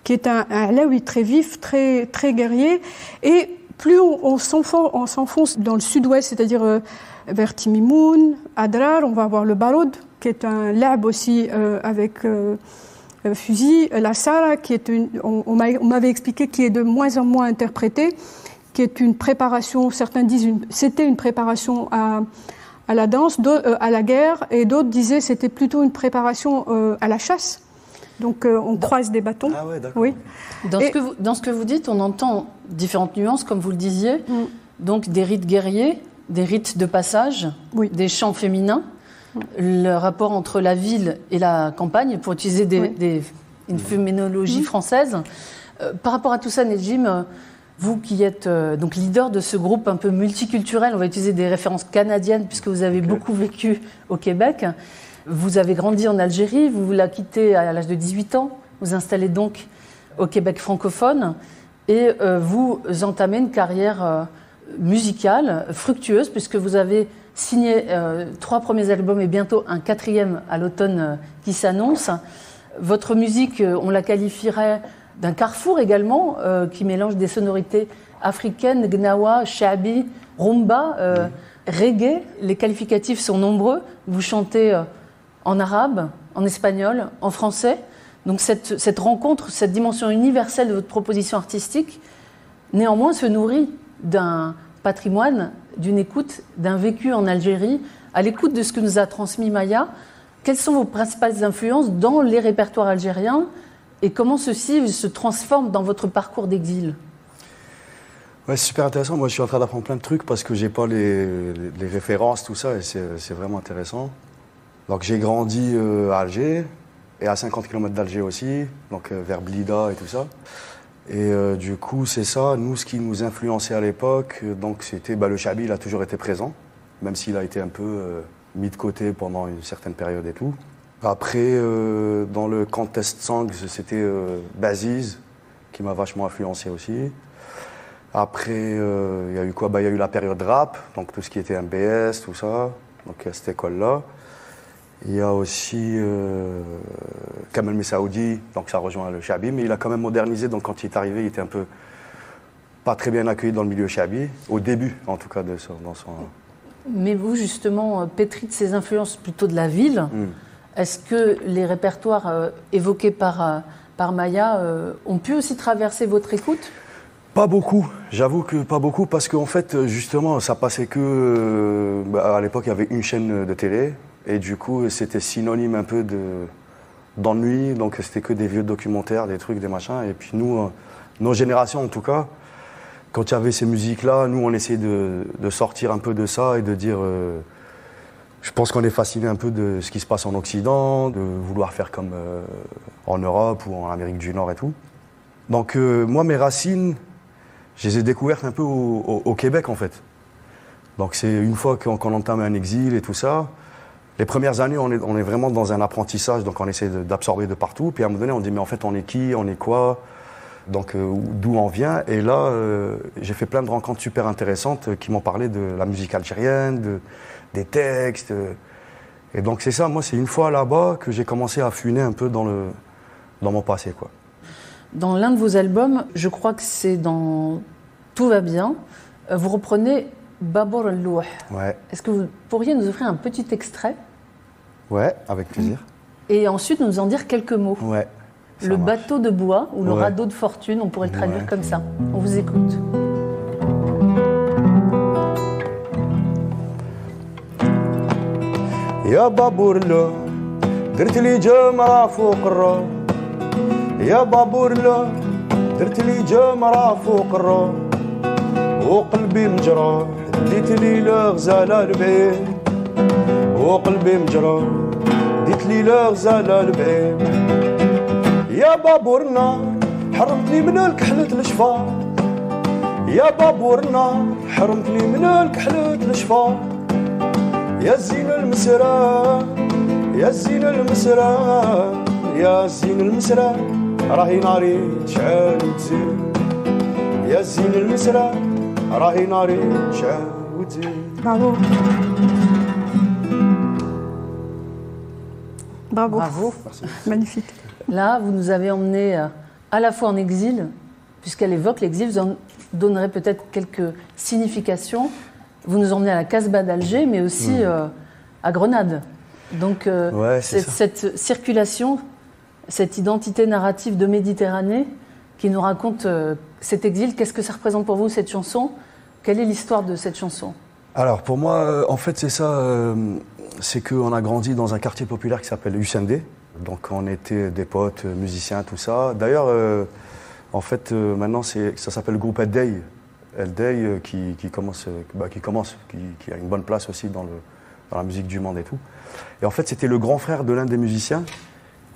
Speaker 5: qui est un Alaoui très vif, très, très guerrier. Et plus on s'enfonce dans le sud-ouest, c'est-à-dire vers Timimoun, Adrar, on va avoir le Baroud, qui est un lab aussi avec fusil, la Sara, qui est on m'avait expliqué, qui est de moins en moins interprétée, qui est une préparation, certains disent c'était une préparation à la danse, à la guerre, et d'autres disaient c'était plutôt une préparation à la chasse. Donc on croise des bâtons.
Speaker 6: Ah ouais, d'accord.
Speaker 5: Oui.
Speaker 4: Dans ce que vous dites, on entend différentes nuances, comme vous le disiez, donc des rites guerriers, des rites de passage,
Speaker 5: oui.
Speaker 4: des chants féminins, le rapport entre la ville et la campagne, pour utiliser une féminologie française. Par rapport à tout ça, Nedjim, vous qui êtes donc leader de ce groupe un peu multiculturel, on va utiliser des références canadiennes puisque vous avez beaucoup vécu au Québec. Vous avez grandi en Algérie, vous la quittez à l'âge de 18 ans, vous installez donc au Québec francophone et vous entamez une carrière musicale fructueuse puisque vous avez signé 3 premiers albums et bientôt un 4e à l'automne qui s'annonce. Votre musique, on la qualifierait d'un carrefour également, qui mélange des sonorités africaines, gnawa, shabi, rumba, reggae. Les qualificatifs sont nombreux. Vous chantez en arabe, en espagnol, en français. Donc cette rencontre, cette dimension universelle de votre proposition artistique, néanmoins se nourrit d'un patrimoine, d'une écoute, d'un vécu en Algérie, à l'écoute de ce que nous a transmis Maya. Quelles sont vos principales influences dans les répertoires algériens et comment ceci se transforme dans votre parcours d'exil?
Speaker 6: Ouais, c'est super intéressant. Moi, je suis en train d'apprendre plein de trucs parce que j'ai pas les références, tout ça, et c'est vraiment intéressant. Donc, j'ai grandi à Alger et à 50 km d'Alger aussi, donc vers Blida et tout ça. Et du coup, c'est ça. Nous, ce qui nous influençait à l'époque, donc c'était le shabi, il a toujours été présent, même s'il a été un peu mis de côté pendant une certaine période et tout. Après, dans le contest songs, c'était Baziz, qui m'a vachement influencé aussi. Après, il y a eu quoi? Il y a eu la période rap, donc tout ce qui était MBS, tout ça, donc à cette école-là. Il y a aussi Kamel Messaoudi, donc ça rejoint le shabi, mais il a quand même modernisé, donc quand il est arrivé, il était un peu pas très bien accueilli dans le milieu shabi, au début en tout cas dans son...
Speaker 4: Mais vous, justement, pétri de ces influences plutôt de la ville, est-ce que les répertoires évoqués par Maya ont pu aussi traverser votre écoute?
Speaker 6: Pas beaucoup, j'avoue que pas beaucoup, parce qu'en fait, justement, ça passait que... à l'époque, il y avait une chaîne de télé, et du coup, c'était synonyme un peu d'ennui, donc c'était que des vieux documentaires, des trucs, des machins, et puis nous, nos générations en tout cas, quand il y avait ces musiques-là, nous, on essayait de sortir un peu de ça et de dire... je pense qu'on est fasciné un peu de ce qui se passe en Occident, de vouloir faire comme en Europe ou en Amérique du Nord et tout. Donc moi, mes racines, je les ai découvertes un peu au Québec, en fait. Donc c'est une fois qu'on entame un exil et tout ça, les premières années, on est vraiment dans un apprentissage, donc on essaie d'absorber de partout. Puis à un moment donné, on dit, mais en fait, on est qui, on est quoi? Donc d'où on vient. Et là, j'ai fait plein de rencontres super intéressantes qui m'ont parlé de la musique algérienne, des textes. Et donc c'est ça, moi, c'est une fois là-bas que j'ai commencé à affiner un peu dans mon passé, quoi.
Speaker 4: Dans l'un de vos albums, je crois que c'est dans Tout va bien, vous reprenez Babor al-Louh.
Speaker 6: Ouais.
Speaker 4: Est-ce que vous pourriez nous offrir un petit extrait?
Speaker 6: Ouais, avec plaisir.
Speaker 4: Et ensuite nous en dire quelques mots.
Speaker 6: Ouais.
Speaker 4: Le bateau de bois ou le
Speaker 6: Ouais.
Speaker 4: radeau de fortune, on pourrait le traduire comme ça. On vous écoute.
Speaker 6: يا بابور لو درت لي جمرة فوق الروح يا بابور لو درت لي جمرة فوق الروح وقلبي مجروح ديت لي لغزالة البعيد وقلبي مجروح ديت لي لغزالة البعيد يا بابور النار حرمتني من الكحلة الشفا يا بابور النار حرمتني من الكحلة الشفا يا زين المسرى يا زين المسرى يا زين المسرى راهي ناري تشعل وتزيد يا زين المسرى راهي ناري تشعل وتزيد.
Speaker 5: Bravo. Bravo.
Speaker 4: Bravo.
Speaker 5: Magnifique.
Speaker 4: Là, vous nous avez emmenés à la fois en exil, puisqu'elle évoque l'exil, vous en donnerez peut-être quelques significations. Vous nous emmenez à la Casbah d'Alger, mais aussi à Grenade. Donc, cette circulation, cette identité narrative de Méditerranée qui nous raconte cet exil, qu'est-ce que ça représente pour vous, cette chanson? Quelle est l'histoire de cette chanson?
Speaker 6: Alors, pour moi, en fait, c'est ça. C'est qu'on a grandi dans un quartier populaire qui s'appelle Hussein-D. Donc, on était des potes, musiciens, tout ça. D'ailleurs, en fait, maintenant, ça s'appelle le groupe El Day. El Day qui a une bonne place aussi dans la musique du monde et tout. Et en fait, c'était le grand frère de l'un des musiciens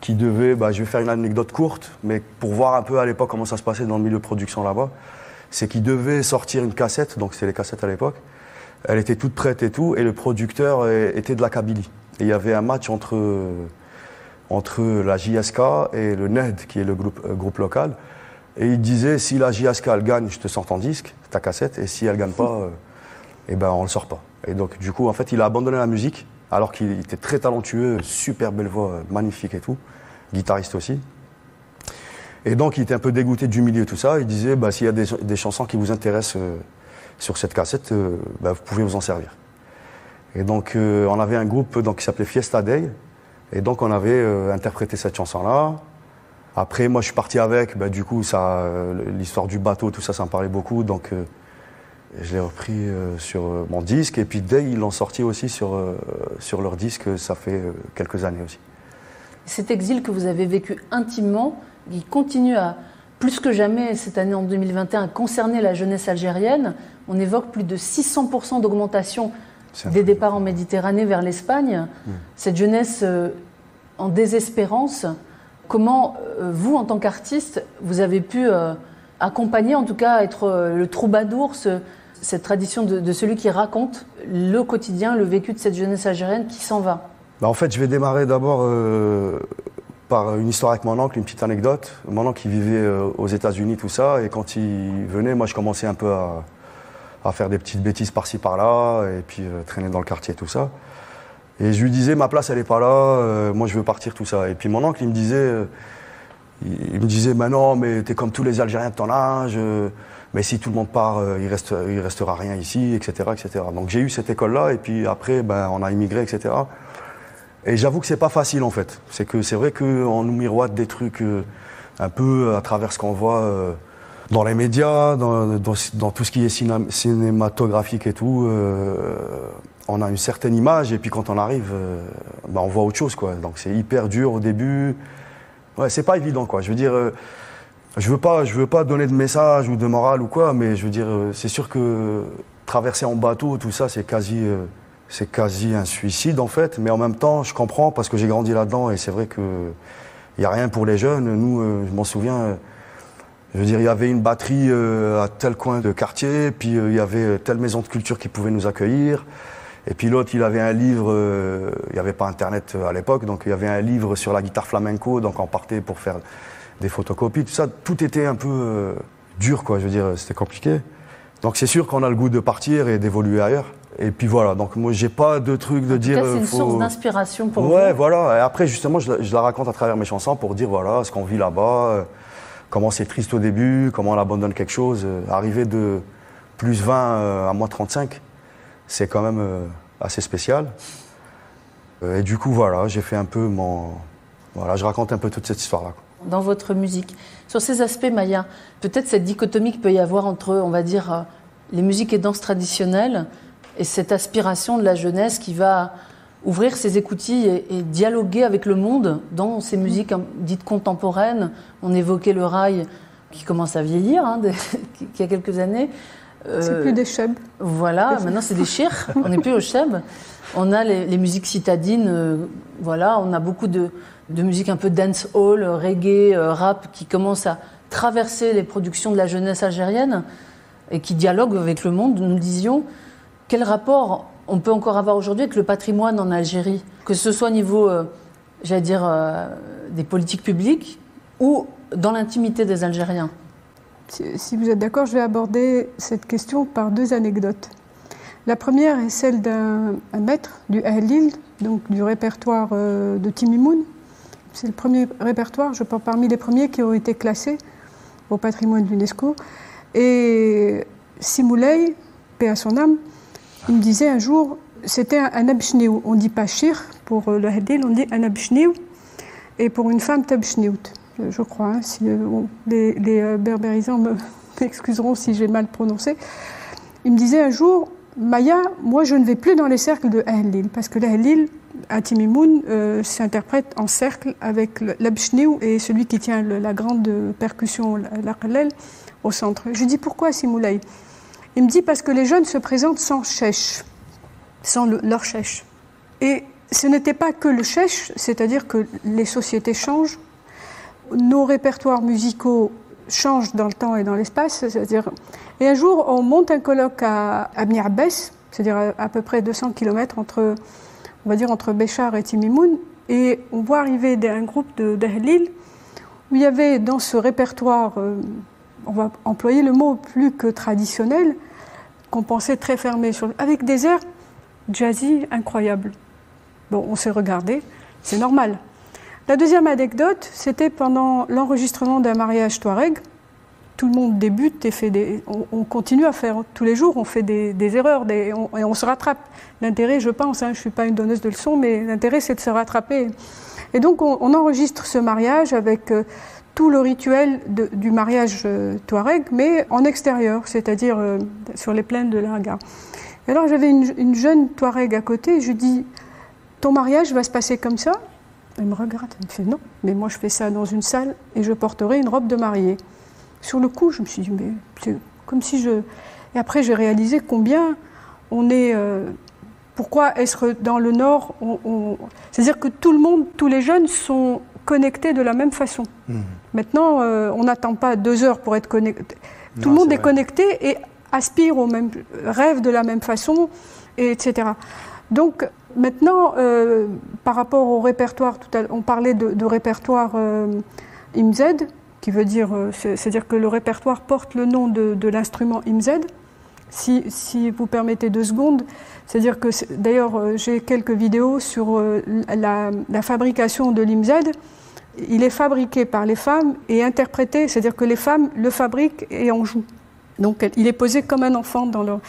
Speaker 6: qui devait, je vais faire une anecdote courte, mais pour voir un peu à l'époque comment ça se passait dans le milieu de production là-bas, c'est qu'il devait sortir une cassette, donc c'était les cassettes à l'époque, elle était toute prête et tout, et le producteur était de la Kabylie. Et il y avait un match entre la JSK et le NED, qui est le groupe local, et il disait, si la JSK elle gagne, je te sors ton disque, ta cassette, et si elle gagne pas, on le sort pas. Et donc du coup, en fait, il a abandonné la musique, alors qu'il était très talentueux, super belle voix, magnifique et tout, guitariste aussi. Et donc il était un peu dégoûté du milieu, tout ça. Il disait, s'il y a des chansons qui vous intéressent sur cette cassette, vous pouvez vous en servir. Et donc on avait un groupe qui s'appelait Fiesta Day, et donc on avait interprété cette chanson-là. Après, moi je suis parti avec, du coup, l'histoire du bateau, tout ça, ça me parlait beaucoup, donc je l'ai repris sur mon disque, et puis Day, ils l'ont sorti aussi sur leur disque, ça fait quelques années aussi.
Speaker 4: Cet exil que vous avez vécu intimement, il continue à, plus que jamais cette année en 2021, à concerner la jeunesse algérienne. On évoque plus de 600% d'augmentation des départs en Méditerranée vers l'Espagne. Cette jeunesse en désespérance, comment vous, en tant qu'artiste, vous avez pu accompagner, en tout cas être le troubadour, cette tradition de celui qui raconte le quotidien, le vécu de cette jeunesse algérienne qui s'en va?
Speaker 6: En fait, je vais démarrer d'abord par une histoire avec mon oncle, une petite anecdote. Mon oncle, il vivait aux États-Unis, tout ça, et quand il venait, moi, je commençais un peu à faire des petites bêtises par-ci, par-là, et puis traîner dans le quartier, tout ça. Et je lui disais, ma place, elle n'est pas là, moi, je veux partir, tout ça. Et puis mon oncle, il me disait, non, mais t'es comme tous les Algériens de ton âge, mais si tout le monde part, il restera rien ici, etc., etc. Donc j'ai eu cette école-là, et puis après, on a immigré, etc. Et j'avoue que c'est pas facile en fait. C'est vrai qu'on nous miroite des trucs un peu à travers ce qu'on voit dans les médias, dans tout ce qui est cinématographique et tout. On a une certaine image et puis quand on arrive, on voit autre chose quoi. Donc c'est hyper dur au début. Ouais, c'est pas évident quoi. Je veux dire, je veux pas donner de message ou de morale ou quoi, mais je veux dire, c'est sûr que traverser en bateau, tout ça, c'est quasi un suicide en fait, mais en même temps je comprends parce que j'ai grandi là-dedans et c'est vrai qu'il n'y a rien pour les jeunes. Nous, je m'en souviens, je veux dire, il y avait une batterie à tel coin de quartier, puis il y avait telle maison de culture qui pouvait nous accueillir, et puis l'autre il avait un livre, il n'y avait pas internet à l'époque, donc il y avait un livre sur la guitare flamenco, donc on partait pour faire des photocopies, tout ça, tout était un peu dur quoi, je veux dire, c'était compliqué. Donc c'est sûr qu'on a le goût de partir et d'évoluer ailleurs. Et puis voilà, donc moi j'ai pas de truc de dire.
Speaker 4: C'est une source d'inspiration pour vous.
Speaker 6: Ouais, voilà. Et après justement, je la raconte à travers mes chansons pour dire voilà ce qu'on vit là-bas, comment c'est triste au début, comment on abandonne quelque chose. Arriver de plus 20 à moins 35, c'est quand même assez spécial. Et du coup voilà, j'ai fait un peu je raconte un peu toute cette histoire-là.
Speaker 4: Dans votre musique, sur ces aspects, Maya, peut-être cette dichotomie qu'il peut y avoir entre, on va dire, les musiques et danses traditionnelles et cette aspiration de la jeunesse qui va ouvrir ses écoutilles et dialoguer avec le monde dans ces musiques dites contemporaines. On évoquait le rail qui commence à vieillir, qui a quelques années.
Speaker 5: C'est plus des chebs.
Speaker 4: Voilà, maintenant c'est des chirs, on n'est plus au cheb. On a les musiques citadines, voilà, on a beaucoup de musique un peu dancehall, reggae, rap qui commence à traverser les productions de la jeunesse algérienne et qui dialogue avec le monde. Nous disions, quel rapport on peut encore avoir aujourd'hui avec le patrimoine en Algérie, que ce soit au niveau, j'allais dire, des politiques publiques ou dans l'intimité des Algériens.
Speaker 5: Si vous êtes d'accord, je vais aborder cette question par 2 anecdotes. La première est celle d'un maître du Ahlil, donc du répertoire de Timimoun. C'est le premier répertoire, je pense, parmi les premiers qui ont été classés au patrimoine de l'UNESCO. Et Simoulay, paix à son âme, il me disait un jour, c'était un abshniou. On ne dit pas shir pour le Ahlil, on dit un abshniou. Et pour une femme, tabshniout, je crois. Hein, si, les berbérisants m'excuseront si j'ai mal prononcé. Il me disait un jour, Maya, moi je ne vais plus dans les cercles de Ahlil, parce que l'Ahlil, à Timimoun, s'interprète en cercle avec l'abshniou et celui qui tient la grande percussion, la qalel, au centre. Je lui dis, pourquoi Simoulay? Il me dit, parce que les jeunes se présentent sans chèche, sans leur chèche. Et ce n'était pas que le chèche, c'est-à-dire que les sociétés changent, nos répertoires musicaux changent dans le temps et dans l'espace, c'est-à-dire... Et un jour, on monte un colloque à Bni Abbas, c'est-à-dire à peu près 200 km entre, on va dire, entre Béchar et Timimoun, et on voit arriver un groupe d'Ahlil où il y avait dans ce répertoire, on va employer le mot plus que traditionnel, qu'on pensait très fermé, avec des airs jazzy incroyables. Bon, on s'est regardé, c'est normal. La deuxième anecdote, c'était pendant l'enregistrement d'un mariage touareg. Tout le monde débute et fait on continue à faire tous les jours, on fait des erreurs et on se rattrape. L'intérêt, je pense, hein, je ne suis pas une donneuse de leçons, mais l'intérêt c'est de se rattraper. Et donc on enregistre ce mariage avec tout le rituel du mariage touareg, mais en extérieur, c'est-à-dire sur les plaines de l'Arga. Et alors j'avais une jeune touareg à côté, je lui dis, ton mariage va se passer comme ça? Elle me regarde, elle me fait non, mais moi je fais ça dans une salle et je porterai une robe de mariée. Sur le coup, je me suis dit, mais c'est comme si je... Et après, j'ai réalisé combien on est... pourquoi est-ce dans le Nord, c'est-à-dire que tout le monde, tous les jeunes sont connectés de la même façon. Maintenant, on n'attend pas 2 heures pour être connecté. Tout le monde est connecté et aspire au même... rêve de la même façon, etc. Donc, maintenant, par rapport au répertoire, on parlait de répertoire IMZ, qui veut dire, c'est-à-dire que le répertoire porte le nom de l'instrument IMZ. Si vous permettez 2 secondes, c'est-à-dire que, d'ailleurs, j'ai quelques vidéos sur la fabrication de l'IMZ. Il est fabriqué par les femmes et interprété, c'est-à-dire que les femmes le fabriquent et en jouent. Donc, il est posé comme un enfant dans leur...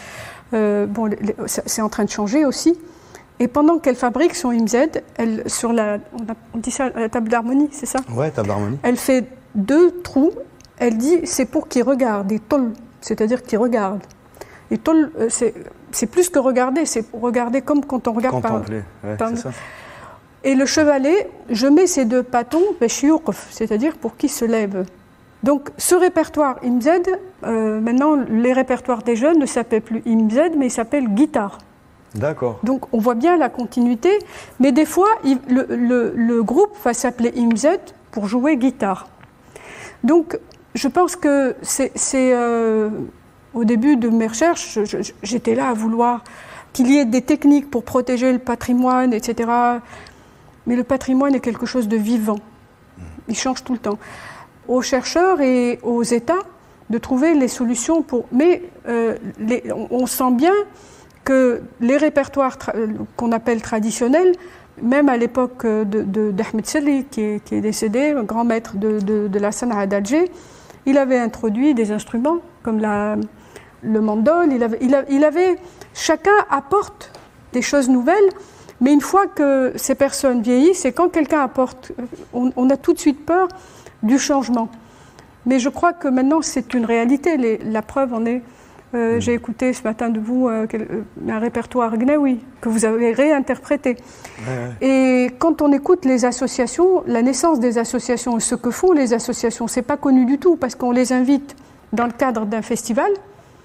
Speaker 5: bon, c'est en train de changer aussi. Et pendant qu'elle fabrique son IMZ, sur on dit ça, la table d'harmonie, c'est ça?
Speaker 6: Ouais, table d'harmonie.
Speaker 5: Elle fait 2 trous, elle dit c'est pour qu'ils regardent, et tol, c'est-à-dire qu'ils regardent. Et tol, c'est plus que regarder, c'est regarder comme quand on regarde
Speaker 6: contempler, ouais, c'est ça.
Speaker 5: Et le chevalet, je mets ces 2 bâtons, c'est-à-dire pour qu'ils se lèvent. Donc ce répertoire IMZ, maintenant les répertoires des jeunes ne s'appellent plus IMZ, mais ils s'appellent guitare.
Speaker 6: D'accord.
Speaker 5: Donc on voit bien la continuité, mais des fois le groupe va s'appeler IMZ pour jouer guitare. Donc je pense que au début de mes recherches, j'étais là à vouloir qu'il y ait des techniques pour protéger le patrimoine, etc. Mais le patrimoine est quelque chose de vivant. Il change tout le temps. Aux chercheurs et aux États de trouver les solutions pour... Mais on sent bien que les répertoires qu'on appelle traditionnels, même à l'époque d'Ahmed Selli, qui est décédé, un grand maître de la Sana'a d'Alger, il avait introduit des instruments comme le mandol. Chacun apporte des choses nouvelles, mais une fois que ces personnes vieillissent, et quand quelqu'un apporte, on a tout de suite peur du changement. Mais je crois que maintenant c'est une réalité. La preuve en est... J'ai écouté ce matin de vous un répertoire gnaoui que vous avez réinterprété. Ouais. Et quand on écoute les associations, la naissance des associations et ce que font les associations, c'est pas connu du tout parce qu'on les invite dans le cadre d'un festival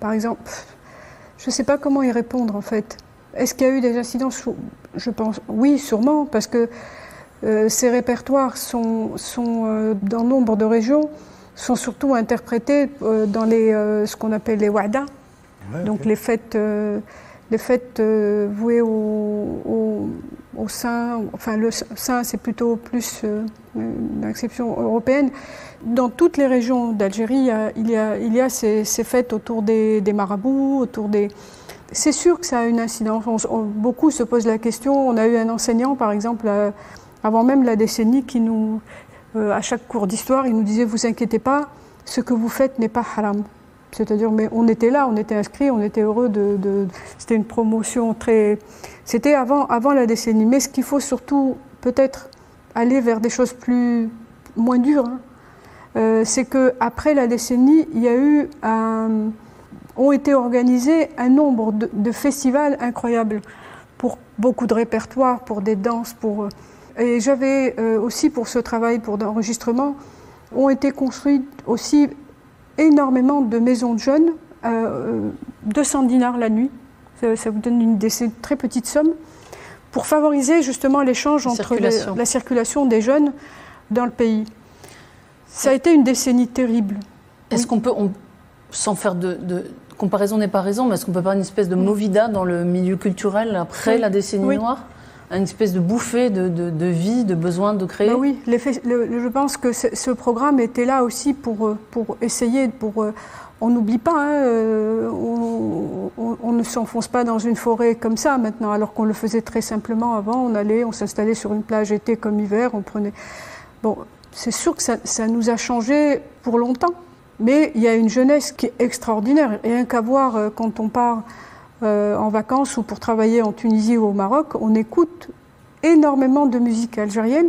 Speaker 5: par exemple, je ne sais pas comment y répondre en fait. Est-ce qu'il y a eu des incidents? Je pense, oui, sûrement, parce que ces répertoires sont dans nombre de régions, sont surtout interprétés dans ce qu'on appelle les wa'da, donc les fêtes vouées au saint. Enfin, le saint, c'est plutôt plus une exception européenne. Dans toutes les régions d'Algérie, il y a ces fêtes autour des marabouts, autour des... C'est sûr que ça a une incidence. Beaucoup se posent la question. On a eu un enseignant, par exemple, avant même la décennie, qui nous, à chaque cours d'histoire, il nous disait « Vous inquiétez pas, ce que vous faites n'est pas haram ». C'est-à-dire, mais on était là, on était inscrits, on était heureux c'était une promotion très... C'était avant la décennie. Mais ce qu'il faut surtout, peut-être, aller vers des choses moins dures, c'est qu'après la décennie, il y a eu ont été organisés un nombre de festivals incroyables pour beaucoup de répertoires, pour des danses, et j'avais aussi pour ce travail d'enregistrement, ont été construites aussi énormément de maisons de jeunes, 200 dinars la nuit, ça vous donne une très petite somme, pour favoriser justement l'échange entre la circulation des jeunes dans le pays. Ça a été une décennie terrible.
Speaker 4: Est-ce qu'on peut, sans faire de comparaison n'est pas raison, mais est-ce qu'on peut faire une espèce de movida dans le milieu culturel après la décennie noire? Une espèce de bouffée de vie, de besoin de créer?
Speaker 5: Oui, je pense que ce programme était là aussi pour essayer, on n'oublie pas, on ne s'enfonce pas dans une forêt comme ça maintenant, alors qu'on le faisait très simplement avant. On s'installait sur une plage été comme hiver, on prenait... Bon, c'est sûr que ça nous a changé pour longtemps, mais il y a une jeunesse qui est extraordinaire. Rien qu'à voir quand on part en vacances ou pour travailler en Tunisie ou au Maroc, on écoute énormément de musique algérienne,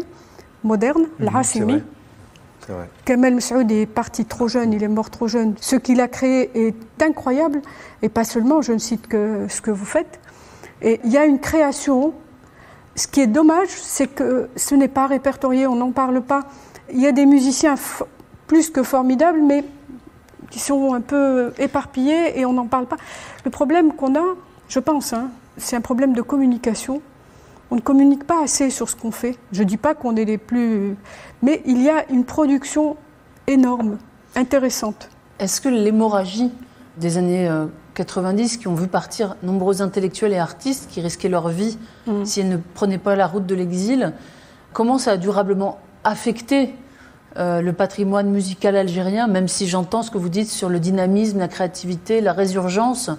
Speaker 5: moderne, l'Hassimi.
Speaker 6: C'est vrai.
Speaker 5: Kamel Messaoud est parti trop jeune, il est mort trop jeune. Ce qu'il a créé est incroyable, et pas seulement, je ne cite que ce que vous faites. Et il y a une création. Ce qui est dommage, c'est que ce n'est pas répertorié, on n'en parle pas. Il y a des musiciens plus que formidables, mais qui sont un peu éparpillés et on n'en parle pas. Le problème qu'on a, je pense, c'est un problème de communication. On ne communique pas assez sur ce qu'on fait. Je ne dis pas qu'on est les plus... Mais il y a une production énorme, intéressante.
Speaker 4: Est-ce que l'hémorragie des années 90, qui ont vu partir nombreux intellectuels et artistes qui risquaient leur vie si elles ne prenaient pas la route de l'exil, comment ça a durablement affecté le patrimoine musical algérien, même si j'entends ce que vous dites sur le dynamisme, la créativité, la résurgence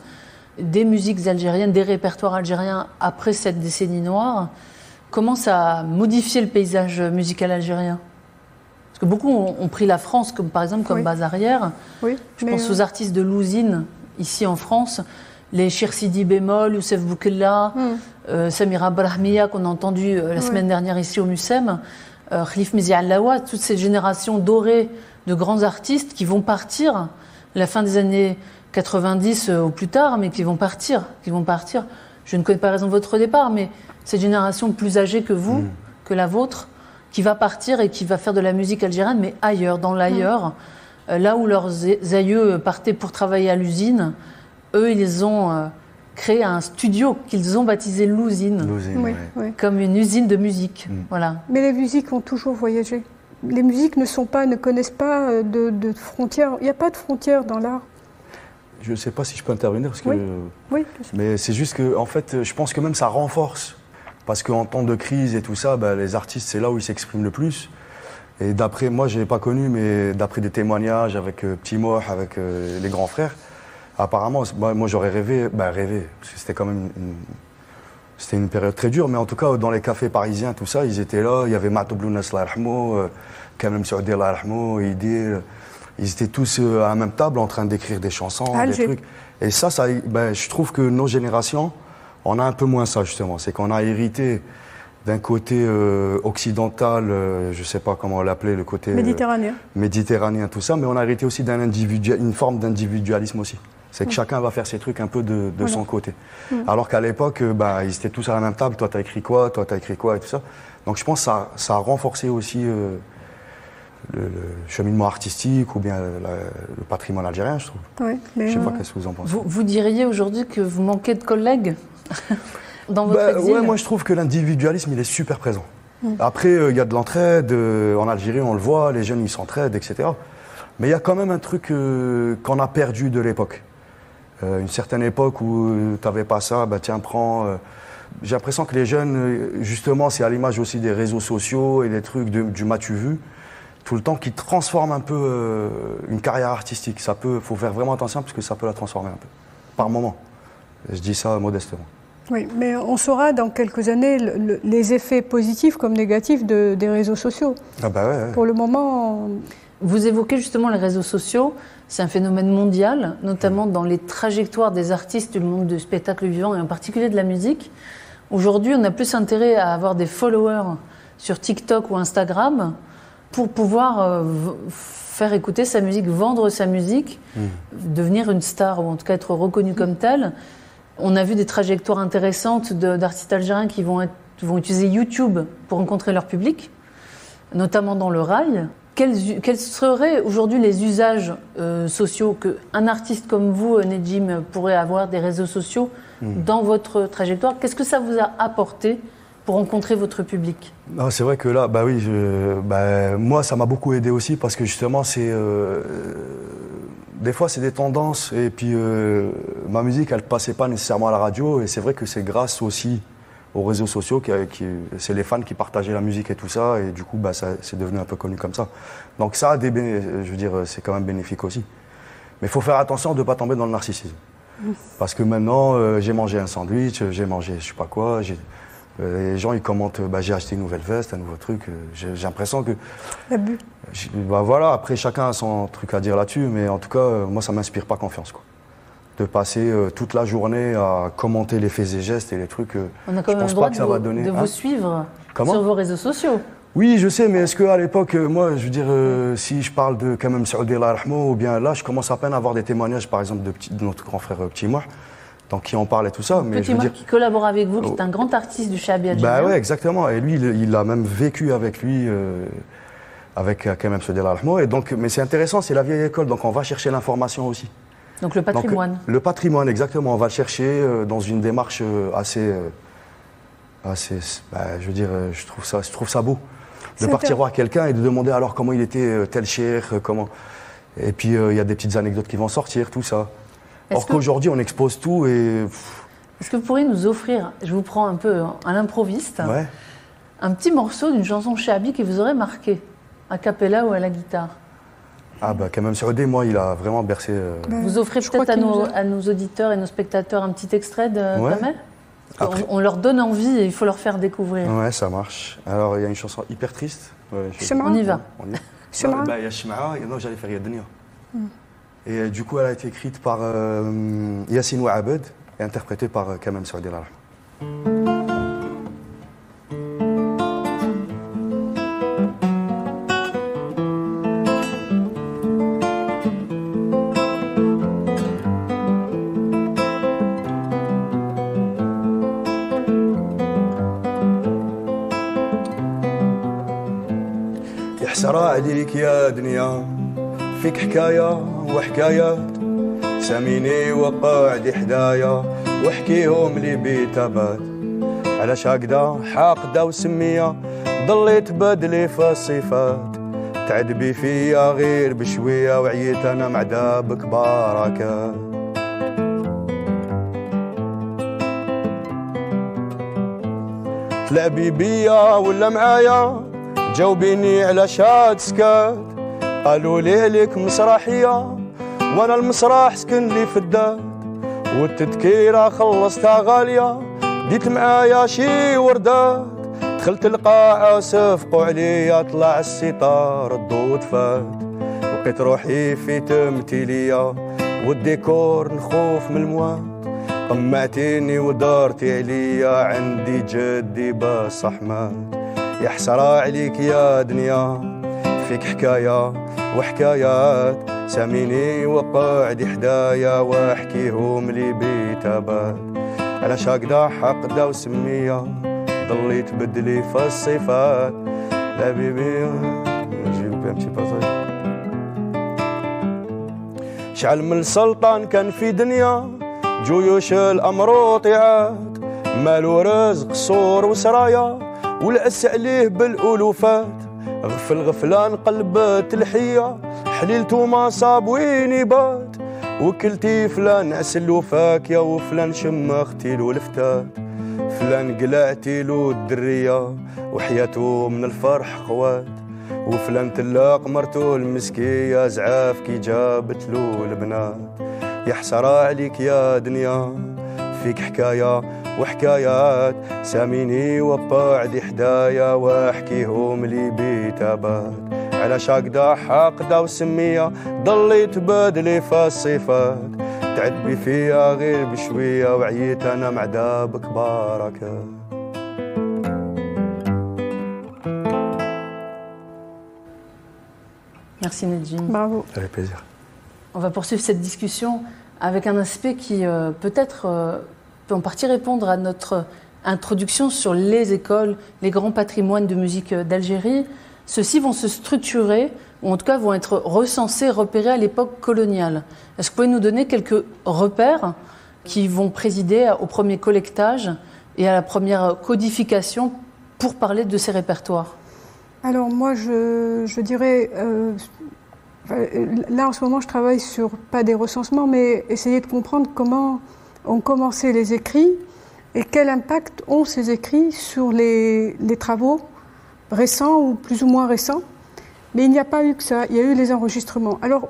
Speaker 4: des musiques algériennes, des répertoires algériens après cette décennie noire, comment ça a modifié le paysage musical algérien? Parce que beaucoup ont pris la France, comme par exemple comme base arrière.
Speaker 5: Oui,
Speaker 4: je pense aux artistes de l'usine, ici en France, les Cheikh Sidi Bémol, Youssef Boukella, Samira Brahmiya qu'on a entendu la semaine dernière ici au Mucem, Khalif Mezi Allawa, toutes ces générations dorées de grands artistes qui vont partir à la fin des années 90 ou plus tard, mais qui vont partir. Je ne connais pas la raison de votre départ, mais cette génération plus âgée que vous, que la vôtre, qui va partir et qui va faire de la musique algérienne, mais ailleurs, dans l'ailleurs, là où leurs aïeux partaient pour travailler à l'usine, eux, ils ont créé un studio qu'ils ont baptisé l'usine, comme une usine de musique. Voilà.
Speaker 5: Mais les musiques ont toujours voyagé. Les musiques ne connaissent pas de frontières. Il n'y a pas de frontières dans l'art.
Speaker 6: Je ne sais pas si je peux intervenir, parce que...
Speaker 5: Oui.
Speaker 6: Mais c'est juste que, en fait, je pense que même ça renforce. Parce qu'en temps de crise et tout ça, les artistes, c'est là où ils s'expriment le plus. Et d'après, moi, je ne l'ai pas connu, mais d'après des témoignages avec Petit Moh, avec les grands frères, apparemment, moi, j'aurais rêvé, parce que c'était quand même c'était une période très dure, mais en tout cas, dans les cafés parisiens, tout ça, ils étaient là. Il y avait Matou Blounas, Kamel Saoudi, Idi. Ils étaient tous à la même table en train d'écrire des chansons, des trucs. Et ça je trouve que nos générations, on a un peu moins ça, justement. C'est qu'on a hérité d'un côté occidental, je ne sais pas comment l'appeler, le côté... méditerranéen, tout ça, mais on a hérité aussi une forme d'individualisme aussi. C'est que chacun va faire ses trucs un peu de son côté. Alors qu'à l'époque, ils étaient tous à la même table. Toi, t'as écrit quoi et tout ça. Donc je pense que ça a renforcé aussi cheminement artistique ou bien le patrimoine algérien, je trouve.
Speaker 5: Oui, mais
Speaker 6: je sais pas qu'est-ce que vous en pensez.
Speaker 4: Vous diriez aujourd'hui que vous manquez de collègues dans votre exil?
Speaker 6: Ouais, moi je trouve que l'individualisme il est super présent. Après, il y a de l'entraide, en Algérie on le voit, les jeunes ils s'entraident, etc. Mais il y a quand même un truc qu'on a perdu de l'époque. Une certaine époque où tu n'avais pas ça, bah tiens, prends. J'ai l'impression que les jeunes, justement, c'est à l'image aussi des réseaux sociaux et des trucs du m'as-tu vu, tout le temps, qui transforment un peu une carrière artistique. Faut faire vraiment attention parce que ça peut la transformer un peu, par moment. Je dis ça modestement.
Speaker 5: Oui, mais on saura dans quelques années les effets positifs comme négatifs des réseaux sociaux.
Speaker 6: Ah bah ouais.
Speaker 5: Pour le moment...
Speaker 4: Vous évoquez justement les réseaux sociaux, c'est un phénomène mondial, notamment dans les trajectoires des artistes du monde du spectacle vivant et en particulier de la musique. Aujourd'hui, on a plus intérêt à avoir des followers sur TikTok ou Instagram pour pouvoir faire écouter sa musique, vendre sa musique, devenir une star ou en tout cas être reconnu comme tel. On a vu des trajectoires intéressantes d'artistes algériens qui vont utiliser YouTube pour rencontrer leur public, notamment dans le rail. Quels seraient aujourd'hui les usages sociaux qu'un artiste comme vous, Nedjim, pourrait avoir des réseaux sociaux dans votre trajectoire? Qu'est-ce que ça vous a apporté pour rencontrer votre public?
Speaker 6: C'est vrai que là, bah oui, moi ça m'a beaucoup aidé aussi parce que justement des fois c'est des tendances et puis ma musique elle passait pas nécessairement à la radio et c'est vrai que c'est grâce aussi aux réseaux sociaux, c'est les fans qui partageaient la musique et tout ça, et du coup, c'est devenu un peu connu comme ça. Donc ça, je veux dire, c'est quand même bénéfique aussi. Mais il faut faire attention de ne pas tomber dans le narcissisme. Parce que maintenant, j'ai mangé un sandwich, j'ai mangé je sais pas quoi, les gens ils commentent, j'ai acheté une nouvelle veste, un nouveau truc, j'ai l'impression que...
Speaker 5: L'abus.
Speaker 6: Voilà, après chacun a son truc à dire là-dessus, mais en tout cas, moi ça m'inspire pas confiance, quoi. De passer toute la journée à commenter les faits et gestes et les trucs.
Speaker 4: On a quand même le droit de vous suivre sur vos réseaux sociaux.
Speaker 6: Oui, je sais, mais est-ce qu'à l'époque, moi, je veux dire, si je parle de quand même Saoudi Allah Rahmo, ou bien là, je commence à peine à avoir des témoignages, par exemple, de notre grand frère Petit Moua, donc qui en parle et tout ça. Mais
Speaker 4: Petit Moua qui collabore avec vous, qui est un grand artiste du Chaabi algérien.
Speaker 6: Bah ouais, exactement. Et lui, il a même vécu avec lui, avec quand même Saoudi Allah Rahmo. Et donc, mais c'est intéressant, c'est la vieille école, donc on va chercher l'information aussi.
Speaker 4: Donc le patrimoine.
Speaker 6: Donc, le patrimoine, exactement. On va le chercher dans une démarche assez je veux dire, je trouve ça beau. De partir voir quelqu'un et de demander alors comment il était tel cheikh, comment... Et puis il y a des petites anecdotes qui vont sortir, tout ça. Or qu'aujourd'hui, on expose tout et...
Speaker 4: Est-ce que vous pourriez nous offrir, je vous prends un peu à l'improviste, un petit morceau d'une chanson Chaabi qui vous aurait marqué, a cappella ou à la guitare? Ah
Speaker 6: bah quand même Saoudi, moi, il a vraiment bercé...
Speaker 4: Vous offrez peut-être à nos auditeurs et nos spectateurs un petit extrait de Kamel? On leur donne envie et il faut leur faire découvrir.
Speaker 6: Ouais, ça marche. Alors, il y a une chanson hyper triste.
Speaker 4: On y va.
Speaker 6: Il y a Shema'a, et non, j'allais faire Yadnia. Et du coup, elle a été écrite par Yassine Ouabed et interprétée par Kamel Saoudi Allah. سرى عليك يا دنيا فيك حكاية وحكايات ساميني وقاعد حدايا واحكيهم لي بيتابات علاش هكذا حاقدة وسمية ضليت بدلي في الصفات تعذبي فيا غير بشوية وعييت أنا مع دابك بركات تلعبي بيا ولا معايا جاوبيني على شاد سكات قالوا لي ليك مسرحية وانا المسرح سكن لي في الداد والتذكيرة خلصتها غالية ديت معايا شي وردات دخلت القاعة صفقوا عليا طلع الستار الضو تفات لقيت روحي في تمثيلية والديكور نخوف من الموات قمعتيني ودارتي عليا عندي جدي بصح مات يا حسرة عليك يا دنيا فيك حكاية وحكايات ساميني وقاعد حدايا واحكيهم لي بيتابات علاش هكذا حقدة وسمية ضليت بدلي في الصفات لا بيبي نجيب un petit شعل من السلطان كان في دنيا جيوش الأمروطيعات مالو رزق قصور وسرايا والأس عليه بالألوفات غفل غفلان قلبت الحية حليلتو ما صاب وين يبات وكلتي فلان عسل وفاكية وفلان شمختي له الفتات فلان قلعتي له الدرية وحياته من الفرح خوات وفلان تلاق مرتو المسكية زعاف كي جابت له البنات يا حسرة عليك يا دنيا فيك حكاية وحكايات ساميني وبعدي حدايا واحكيهم لي بيتابات على شاقدة حاقدة وسمية ضليت بدلي في الصفات تعبي فيها غير بشوية وعييت أنا مع دابك بركات.
Speaker 4: Merci Nedjim.
Speaker 5: Bravo.
Speaker 6: Avec plaisir.
Speaker 4: On va poursuivre cette discussion avec un aspect qui peut-être peut en partie répondre à notre introduction sur les écoles, les grands patrimoines de musique d'Algérie. Ceux-ci vont se structurer, ou en tout cas vont être recensés, repérés à l'époque coloniale. Est-ce que vous pouvez nous donner quelques repères qui vont présider au premier collectage et à la première codification pour parler de ces répertoires?
Speaker 5: Alors moi, je dirais, là en ce moment, je travaille sur, pas des recensements, mais essayer de comprendre comment ont commencé les écrits et quel impact ont ces écrits sur les travaux récents ou plus ou moins récents. Mais il n'y a pas eu que ça, il y a eu les enregistrements. Alors,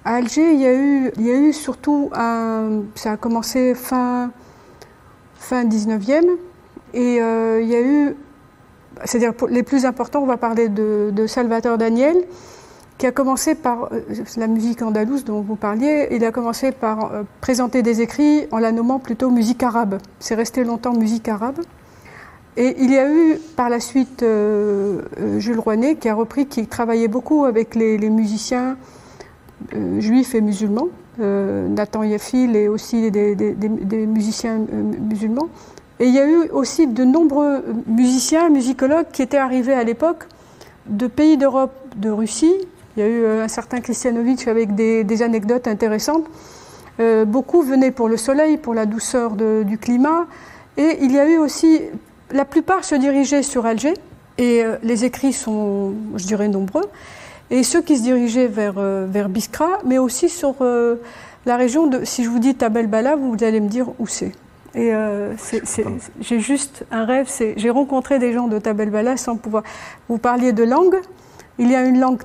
Speaker 5: à Alger, il y a eu surtout ça a commencé fin 19e, et il y a eu, c'est-à-dire les plus importants, on va parler de Salvatore Daniel, qui a commencé par la musique andalouse dont vous parliez. Il a commencé par présenter des écrits en la nommant plutôt musique arabe. C'est resté longtemps musique arabe. Et il y a eu par la suite Jules Rouanet qui a repris, qui travaillait beaucoup avec les musiciens juifs et musulmans, Nathan Yafil et aussi des musiciens musulmans. Et il y a eu aussi de nombreux musiciens, musicologues qui étaient arrivés à l'époque de pays d'Europe, de Russie. Il y a eu un certain Kristianovitch avec des anecdotes intéressantes. Beaucoup venaient pour le soleil, pour la douceur du climat. Et il y a eu aussi, la plupart se dirigeaient sur Alger, et les écrits sont, je dirais, nombreux. Et ceux qui se dirigeaient vers Biskra, mais aussi sur la région de, si je vous dis Tabel Bala, vous allez me dire où c'est. Et j'ai juste un rêve, j'ai rencontré des gens de Tabel Bala sans pouvoir. Vous parliez de langue. Il y a une langue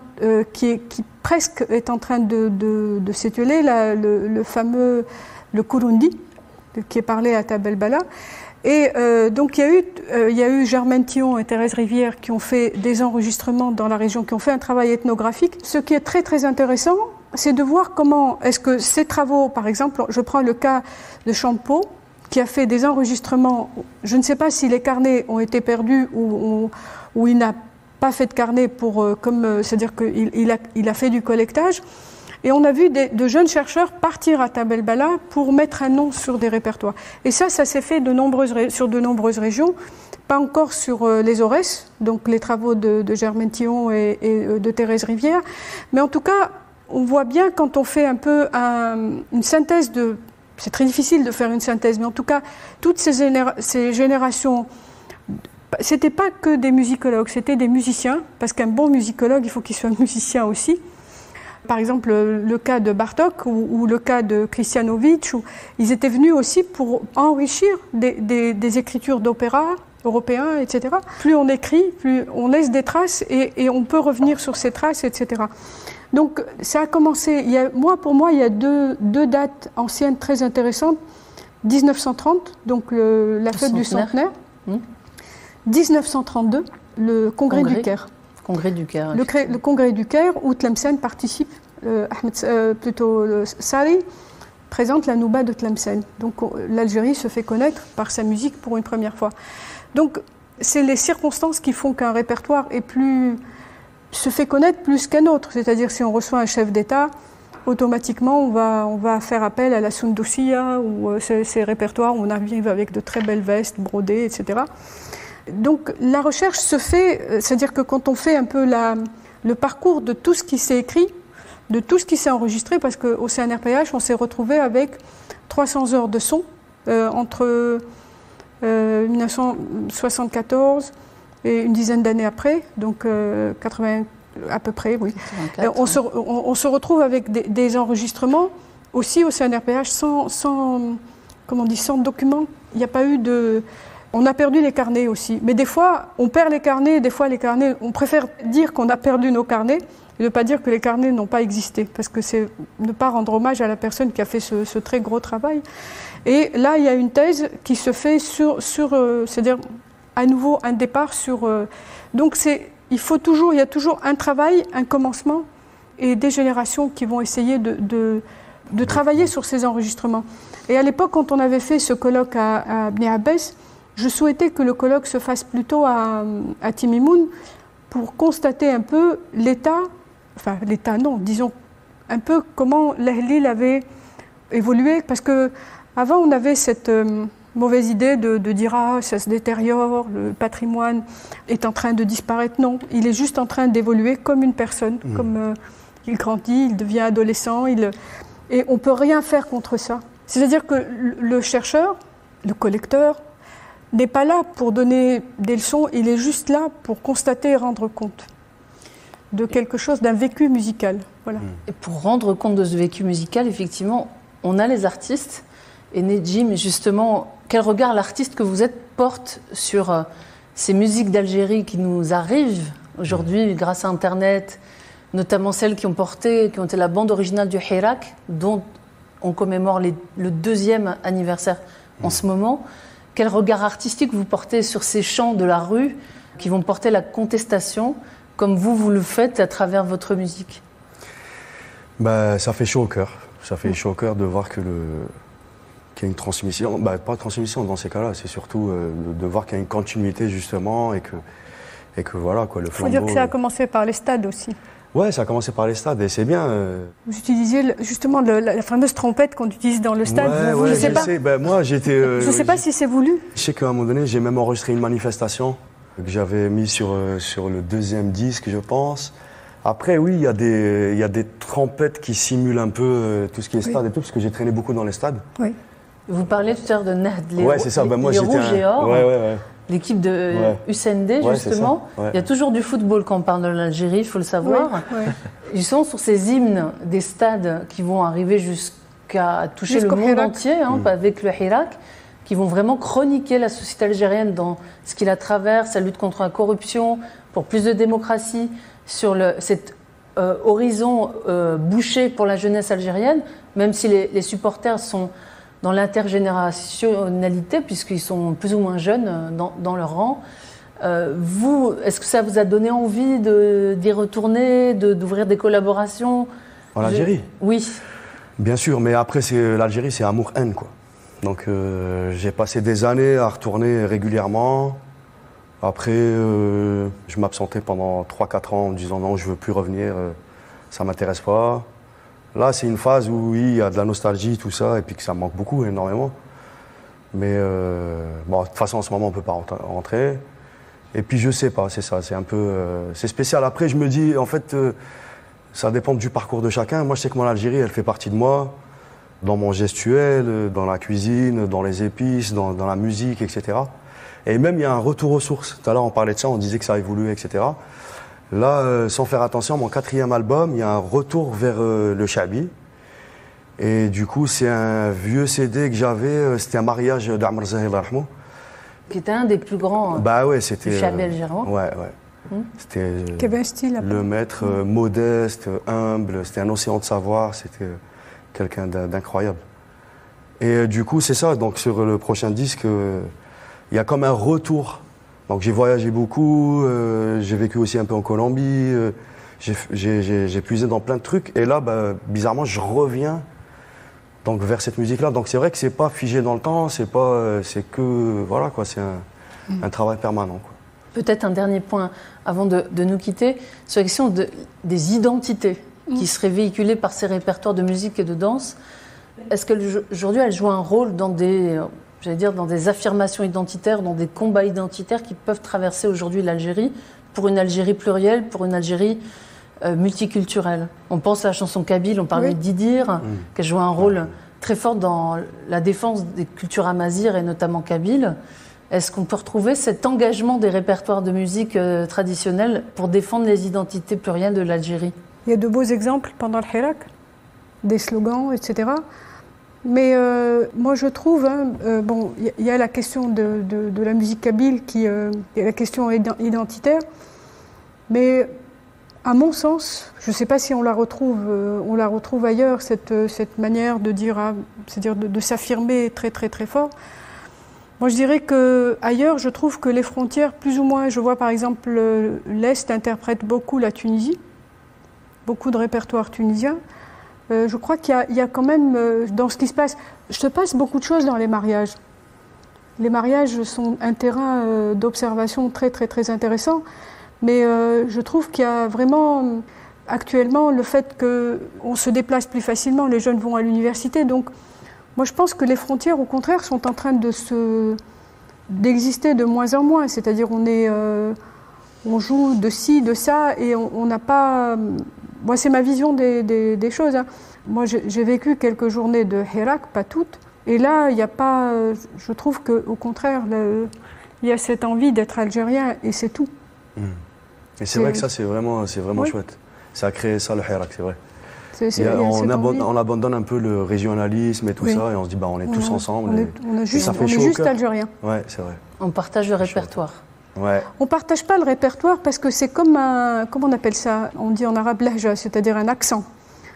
Speaker 5: qui presque est en train de s'étioler, le fameux Kurundi, qui est parlé à Tabel Bala. Et donc il y a eu Germaine Thion et Thérèse Rivière qui ont fait des enregistrements dans la région, qui ont fait un travail ethnographique. Ce qui est très très intéressant, c'est de voir comment est-ce que ces travaux, par exemple, je prends le cas de Champeau, qui a fait des enregistrements, je ne sais pas si les carnets ont été perdus ou il n'a pas fait de carnet c'est-à-dire qu'il a fait du collectage. Et on a vu de jeunes chercheurs partir à Tabel Bala pour mettre un nom sur des répertoires. Et ça s'est fait sur de nombreuses régions, pas encore sur les Aurès, donc les travaux de Germaine Thion et de Thérèse Rivière. Mais en tout cas, on voit bien quand on fait un peu une synthèse de... C'est très difficile de faire une synthèse, mais en tout cas, toutes ces générations... C'était pas que des musicologues, c'était des musiciens, parce qu'un bon musicologue, il faut qu'il soit musicien aussi. Par exemple, le cas de Bartók ou le cas de Kristianovitch, ils étaient venus aussi pour enrichir des écritures d'opéra européens, etc. Plus on écrit, plus on laisse des traces et on peut revenir sur ces traces, etc. Donc ça a commencé, pour moi, il y a deux dates anciennes très intéressantes. 1930, donc la fête du centenaire. 1932, le Congrès du Caire.
Speaker 4: Congrès du Caire.
Speaker 5: Le Congrès du Caire, où Tlemcen participe, Sari présente la Nouba de Tlemcen. Donc l'Algérie se fait connaître par sa musique pour une première fois. Donc c'est les circonstances qui font qu'un répertoire se fait connaître plus qu'un autre. C'est-à-dire si on reçoit un chef d'État, automatiquement on va faire appel à la Sundusia ou ces répertoires où on arrive avec de très belles vestes brodées, etc. Donc la recherche se fait, c'est-à-dire que quand on fait un peu le parcours de tout ce qui s'est écrit, de tout ce qui s'est enregistré, parce qu'au CNRPH, on s'est retrouvé avec 300 heures de son entre 1974 et une dizaine d'années après, donc 80 à peu près, oui. 84, on se retrouve avec des enregistrements aussi au CNRPH sans documents. Il n'y a pas eu de... On a perdu les carnets aussi. Mais des fois, on perd les carnets, des fois les carnets, on préfère dire qu'on a perdu nos carnets et ne pas dire que les carnets n'ont pas existé, parce que c'est ne pas rendre hommage à la personne qui a fait ce très gros travail. Et là, il y a une thèse qui se fait c'est-à-dire à nouveau un départ sur... donc il y a toujours un travail, un commencement, et des générations qui vont essayer de travailler sur ces enregistrements. Et à l'époque, quand on avait fait ce colloque à Bni Abbès, je souhaitais que le colloque se fasse plutôt à Timimoun pour constater un peu disons un peu comment l'Ahlil avait évolué, parce que avant on avait cette mauvaise idée de dire ça se détériore, le patrimoine est en train de disparaître. Non, il est juste en train d'évoluer comme une personne, comme il grandit, il devient adolescent, et on ne peut rien faire contre ça. C'est-à-dire que le chercheur, le collecteur, n'est pas là pour donner des leçons, il est juste là pour constater et rendre compte de quelque chose, d'un vécu musical. Voilà.
Speaker 4: Et pour rendre compte de ce vécu musical, effectivement, on a les artistes. Et Nedjim, justement, quel regard l'artiste que vous êtes porte sur ces musiques d'Algérie qui nous arrivent aujourd'hui grâce à Internet, notamment celles qui ont été la bande originale du Hirak, dont on commémore le 2e anniversaire en ce moment. Quel regard artistique vous portez sur ces chants de la rue qui vont porter la contestation, comme vous le faites à travers votre musique?
Speaker 6: Ça fait chaud au cœur. Ça fait chaud au cœur de voir qu'il y a une transmission. Pas de transmission dans ces cas-là, c'est surtout de voir qu'il y a une continuité justement et que voilà quoi. Il
Speaker 5: faut dire que ça a commencé par les stades aussi.
Speaker 6: Ouais, ça a commencé par les stades et c'est bien.
Speaker 5: Vous utilisiez justement la fameuse trompette qu'on utilise dans le stade.
Speaker 6: Je sais. Moi, j'étais.
Speaker 5: Je ne sais pas si c'est voulu.
Speaker 6: Je sais qu'à un moment donné, j'ai même enregistré une manifestation que j'avais mis sur le 2e disque, je pense. Après, oui, il y a des trompettes qui simulent un peu tout ce qui est stade et tout, parce que j'ai traîné beaucoup dans les stades.
Speaker 5: Oui.
Speaker 4: Vous parlez tout à l'heure de Nahd, les Rouges et Or. L'équipe de USND, justement. Il y a toujours du football quand on parle de l'Algérie, il faut le savoir. Justement, sur ces hymnes des stades qui vont arriver jusqu'à toucher le monde entier, avec le Hirak, qui vont vraiment chroniquer la société algérienne dans ce qui la traverse, la lutte contre la corruption, pour plus de démocratie, sur cet horizon bouché pour la jeunesse algérienne, même si les supporters sont dans l'intergénérationnalité, puisqu'ils sont plus ou moins jeunes dans leur rang. Est-ce que ça vous a donné envie d'y retourner, d'ouvrir des collaborations?
Speaker 6: En Algérie?
Speaker 4: Oui.
Speaker 6: Bien sûr, mais après, l'Algérie, c'est amour-haine, quoi. Donc, j'ai passé des années à retourner régulièrement. Après, je m'absentais pendant 3-4 ans en me disant non, je ne veux plus revenir, ça ne m'intéresse pas. Là, c'est une phase où oui, il y a de la nostalgie, tout ça, et puis que ça me manque beaucoup, énormément. Mais de toute façon, en ce moment, on ne peut pas rentrer. Et puis, je ne sais pas, c'est ça, c'est un peu... c'est spécial. Après, je me dis, en fait, ça dépend du parcours de chacun. Moi, je sais que mon Algérie, elle fait partie de moi, dans mon gestuel, dans la cuisine, dans les épices, dans la musique, etc. Et même, il y a un retour aux sources. Tout à l'heure, on parlait de ça, on disait que ça a évolué, etc. Là, sans faire attention, mon 4e album, il y a un retour vers le Chabi. Et du coup, c'est un vieux CD que j'avais, c'était un mariage d'Amr Zahir Rahmou.
Speaker 4: Qui était un des plus grands
Speaker 6: c'était,
Speaker 4: du Chabi algérien.
Speaker 6: C'était
Speaker 5: style,
Speaker 6: le maître modeste, humble, c'était un océan de savoir, c'était quelqu'un d'incroyable. Et du coup, c'est ça, donc sur le prochain disque, il y a comme un retour. Donc j'ai voyagé beaucoup, j'ai vécu aussi un peu en Colombie, j'ai puisé dans plein de trucs. Et là, bizarrement, je reviens donc vers cette musique-là. Donc c'est vrai que c'est pas figé dans le temps, c'est que voilà quoi, c'est un travail permanent, quoi.
Speaker 4: Peut-être un dernier point avant de nous quitter sur la question des identités qui seraient véhiculées par ces répertoires de musique et de danse. Est-ce qu'aujourd'hui elles jouent un rôle dans des affirmations identitaires, dans des combats identitaires qui peuvent traverser aujourd'hui l'Algérie, pour une Algérie plurielle, pour une Algérie multiculturelle. On pense à la chanson kabyle, on parlait de Didir, qui a joué un rôle très fort dans la défense des cultures amazighs et notamment kabyle. Est-ce qu'on peut retrouver cet engagement des répertoires de musique traditionnels pour défendre les identités plurielles de l'Algérie?
Speaker 5: Il y a de beaux exemples pendant le Hirak, des slogans, etc. Mais moi je trouve, bon, il y a la question de la musique kabyle qui est la question identitaire, mais à mon sens, je ne sais pas si on la retrouve ailleurs, cette manière de dire, c'est-à-dire de s'affirmer très très très fort. Moi je dirais qu'ailleurs, je trouve que les frontières, plus ou moins, je vois par exemple l'Est interprète beaucoup la Tunisie, beaucoup de répertoires tunisiens. Je crois qu'il y a quand même, dans ce qui se passe, je te passe beaucoup de choses dans les mariages. Les mariages sont un terrain d'observation très très très intéressant, mais je trouve qu'il y a vraiment, actuellement, le fait qu'on se déplace plus facilement, les jeunes vont à l'université, donc moi je pense que les frontières, au contraire, sont en train d'exister de moins en moins, c'est-à-dire on joue de ci, de ça, et on n'a pas... Moi, c'est ma vision des choses. Hein. Moi, j'ai vécu quelques journées de Hirak, pas toutes. Et là, il n'y a pas... Je trouve qu'au contraire, il y a cette envie d'être algérien, et c'est tout.
Speaker 6: Et c'est vrai que ça, c'est vraiment chouette. Ça a créé ça, le Hirak, c'est vrai. On abandonne un peu le régionalisme et tout ça, et on se dit, bah, on est tous ensemble.
Speaker 5: On est juste algérien.
Speaker 6: Ouais, c'est vrai.
Speaker 4: On partage le répertoire.
Speaker 6: Ouais.
Speaker 5: On ne partage pas le répertoire parce que c'est comme un... Comment on appelle ça? On dit en arabe lahja, c'est-à-dire un accent.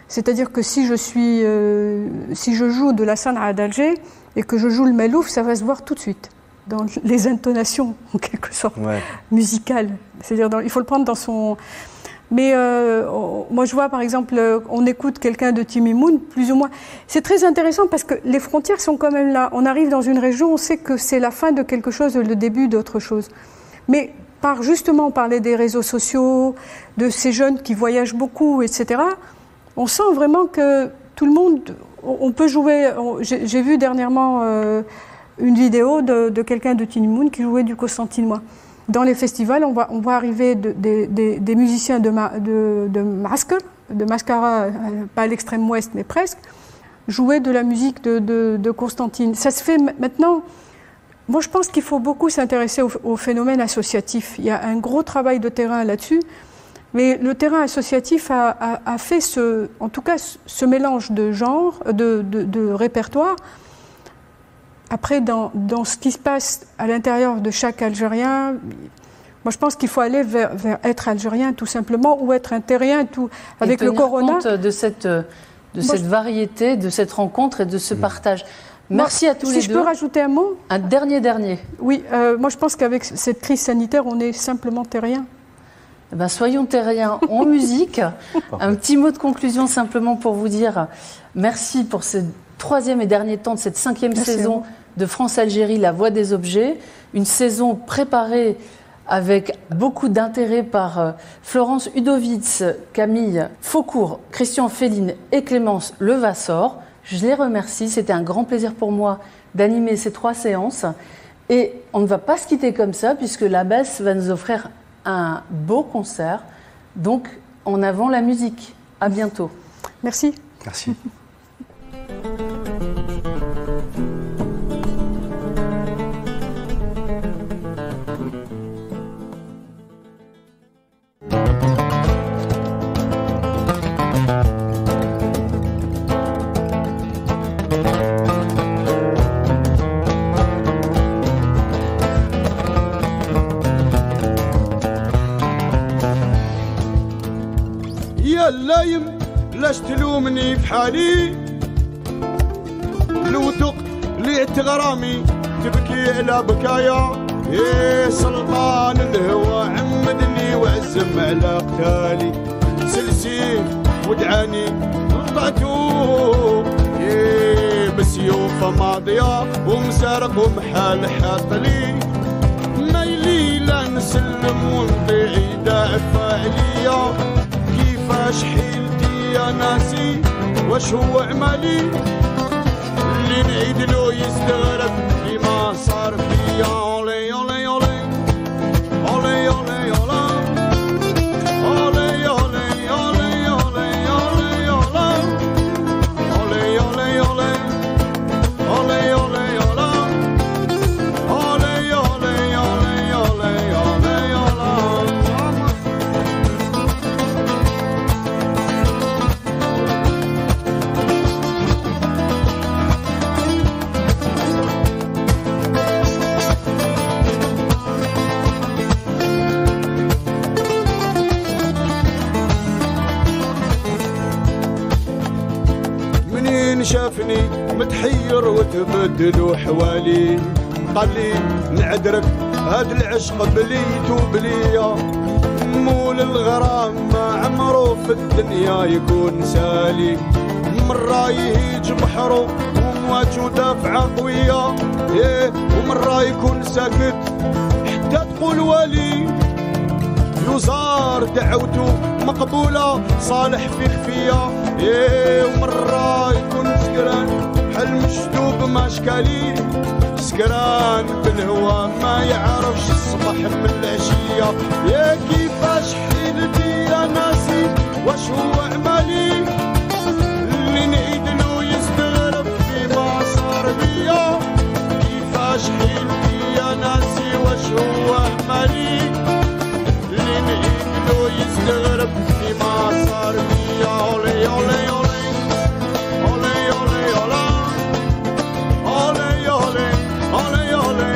Speaker 5: C'est-à-dire que si je joue de la Sanaa d'Alger et que je joue le Malouf, ça va se voir tout de suite dans les intonations, en quelque sorte, musicales. C'est-à-dire, il faut le prendre dans son... Mais moi, je vois, par exemple, on écoute quelqu'un de Timimoun, plus ou moins. C'est très intéressant parce que les frontières sont quand même là. On arrive dans une région, on sait que c'est la fin de quelque chose, le début d'autre chose. Mais justement, on parlait des réseaux sociaux, de ces jeunes qui voyagent beaucoup, etc. On sent vraiment que tout le monde, on peut jouer. J'ai vu dernièrement une vidéo de quelqu'un de Timimoun qui jouait du costantinois. Dans les festivals, on voit arriver des musiciens de Mascara, pas à l'extrême ouest, mais presque, jouer de la musique de Constantine. Ça se fait maintenant. Moi, je pense qu'il faut beaucoup s'intéresser au phénomène associatif. Il y a un gros travail de terrain là-dessus, mais le terrain associatif a fait en tout cas ce mélange de genres, de répertoires. Après, dans ce qui se passe à l'intérieur de chaque Algérien, moi je pense qu'il faut aller vers être algérien tout simplement, ou être un terrien, tout avec le corona.
Speaker 4: Compte de cette variété, de cette rencontre et de ce partage. Merci à tous les deux.
Speaker 5: Si je peux rajouter un mot.
Speaker 4: Un dernier.
Speaker 5: Oui, moi je pense qu'avec cette crise sanitaire, on est simplement terriens.
Speaker 4: Eh ben, soyons terriens en musique. Un petit mot de conclusion simplement pour vous dire merci pour ce 3e et dernier temps de cette 5e saison de France-Algérie, La Voix des Objets. Une saison préparée avec beaucoup d'intérêt par Florence Udovitz, Camille Faucourt, Christian Féline et Clémence Levasseur. Je les remercie, c'était un grand plaisir pour moi d'animer ces 3 séances. Et on ne va pas se quitter comme ça, puisque la Besse va nous offrir un beau concert. Donc, en avant la musique. À bientôt.
Speaker 5: Merci.
Speaker 6: Merci.
Speaker 7: اللايم لاش تلومني في حالي الوثق ليت غرامي تبكي على بكايا يا سلطان الهوى عمدني وعزم على قتالي سلسيل ودعاني قطعتو يا بسيوف ماضية ومسارق ومحال حاطلي مايلي لا نسلم ونطيع دافع عليا كيفاش حيلتي يا ناسي واش هو عمالي اللي نعيد له يستغرب كيما صار فيا اولي اولي اولي اولي اولي اولي اولي اولي متحير وتبدلوا حوالي. قال لي نعذرك هاد العشق بليتو بليا، مول الغرام ما عمرو في الدنيا يكون سالي. مرة يهيج بحرو ومواجهو دافعة قوية، ومرة يكون ساكت حتى تقول ولي. يزار دعوته مقبولة صالح في خفية، ومرة يكون سكران بحال مشدوب ماشكالي. سكران بالهوى ما يعرفش الصبح من العشية. يا كيفاش حيلتي يا ناسي واش هو عمالي، اللي نعيدلو يستغرب فيما صار بيا. كيفاش حيلتي يا ناسي واش هو عمالي، اللي نعيدلو يستغرب فيما صار بيا. أولي أولي أولي أولي أولي أولي أولي أولي أولي أولي أولي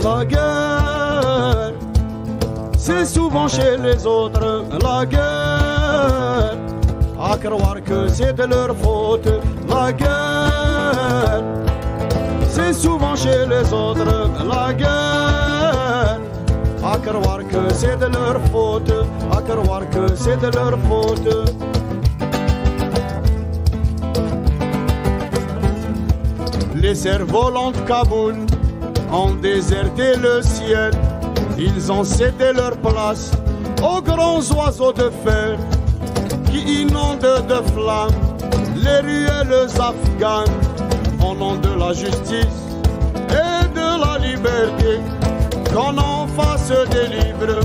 Speaker 7: La guerre, c'est souvent chez les autres. La guerre, à croire que c'est de leur faute. La guerre, c'est souvent chez les autres la guerre. À croire que c'est de leur faute, à croire que c'est de leur faute. Les cerfs-volants de Kaboul ont déserté le ciel. Ils ont cédé leur place aux grands oiseaux de fer qui inondent de flammes les ruelles afghanes au nom de la justice et de la liberté. Qu'on en fasse des livres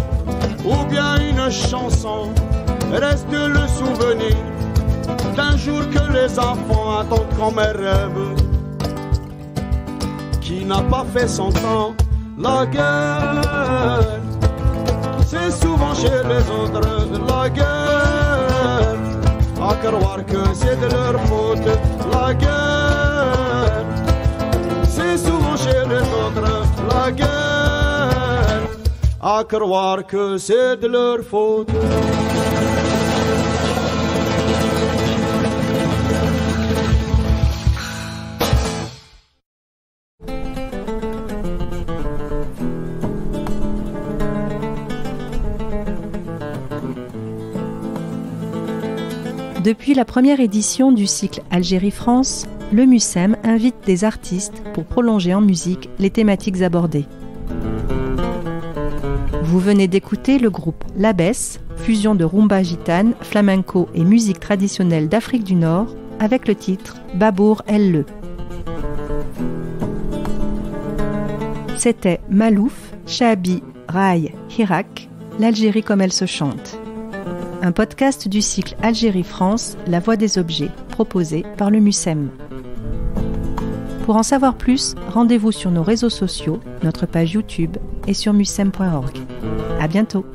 Speaker 7: ou bien une chanson, reste le souvenir d'un jour que les enfants attendent comme un rêve qui n'a pas fait son temps. La guerre, c'est souvent chez les autres la guerre. À croire que c'est de leur faute la guerre. C'est souvent chez les autres la guerre. À croire que c'est de leur faute.
Speaker 1: Depuis la première édition du cycle Algérie-France, le MUSEM invite des artistes pour prolonger en musique les thématiques abordées. Vous venez d'écouter le groupe Labès, fusion de rumba gitane, flamenco et musique traditionnelle d'Afrique du Nord, avec le titre Babour Elle-le. C'était Malouf, Chabi, Raï, Hirak, l'Algérie comme elle se chante. Un podcast du cycle Algérie-France, La Voix des objets, proposé par le MUSEM. Pour en savoir plus, rendez-vous sur nos réseaux sociaux, notre page YouTube et sur musem.org. À bientôt.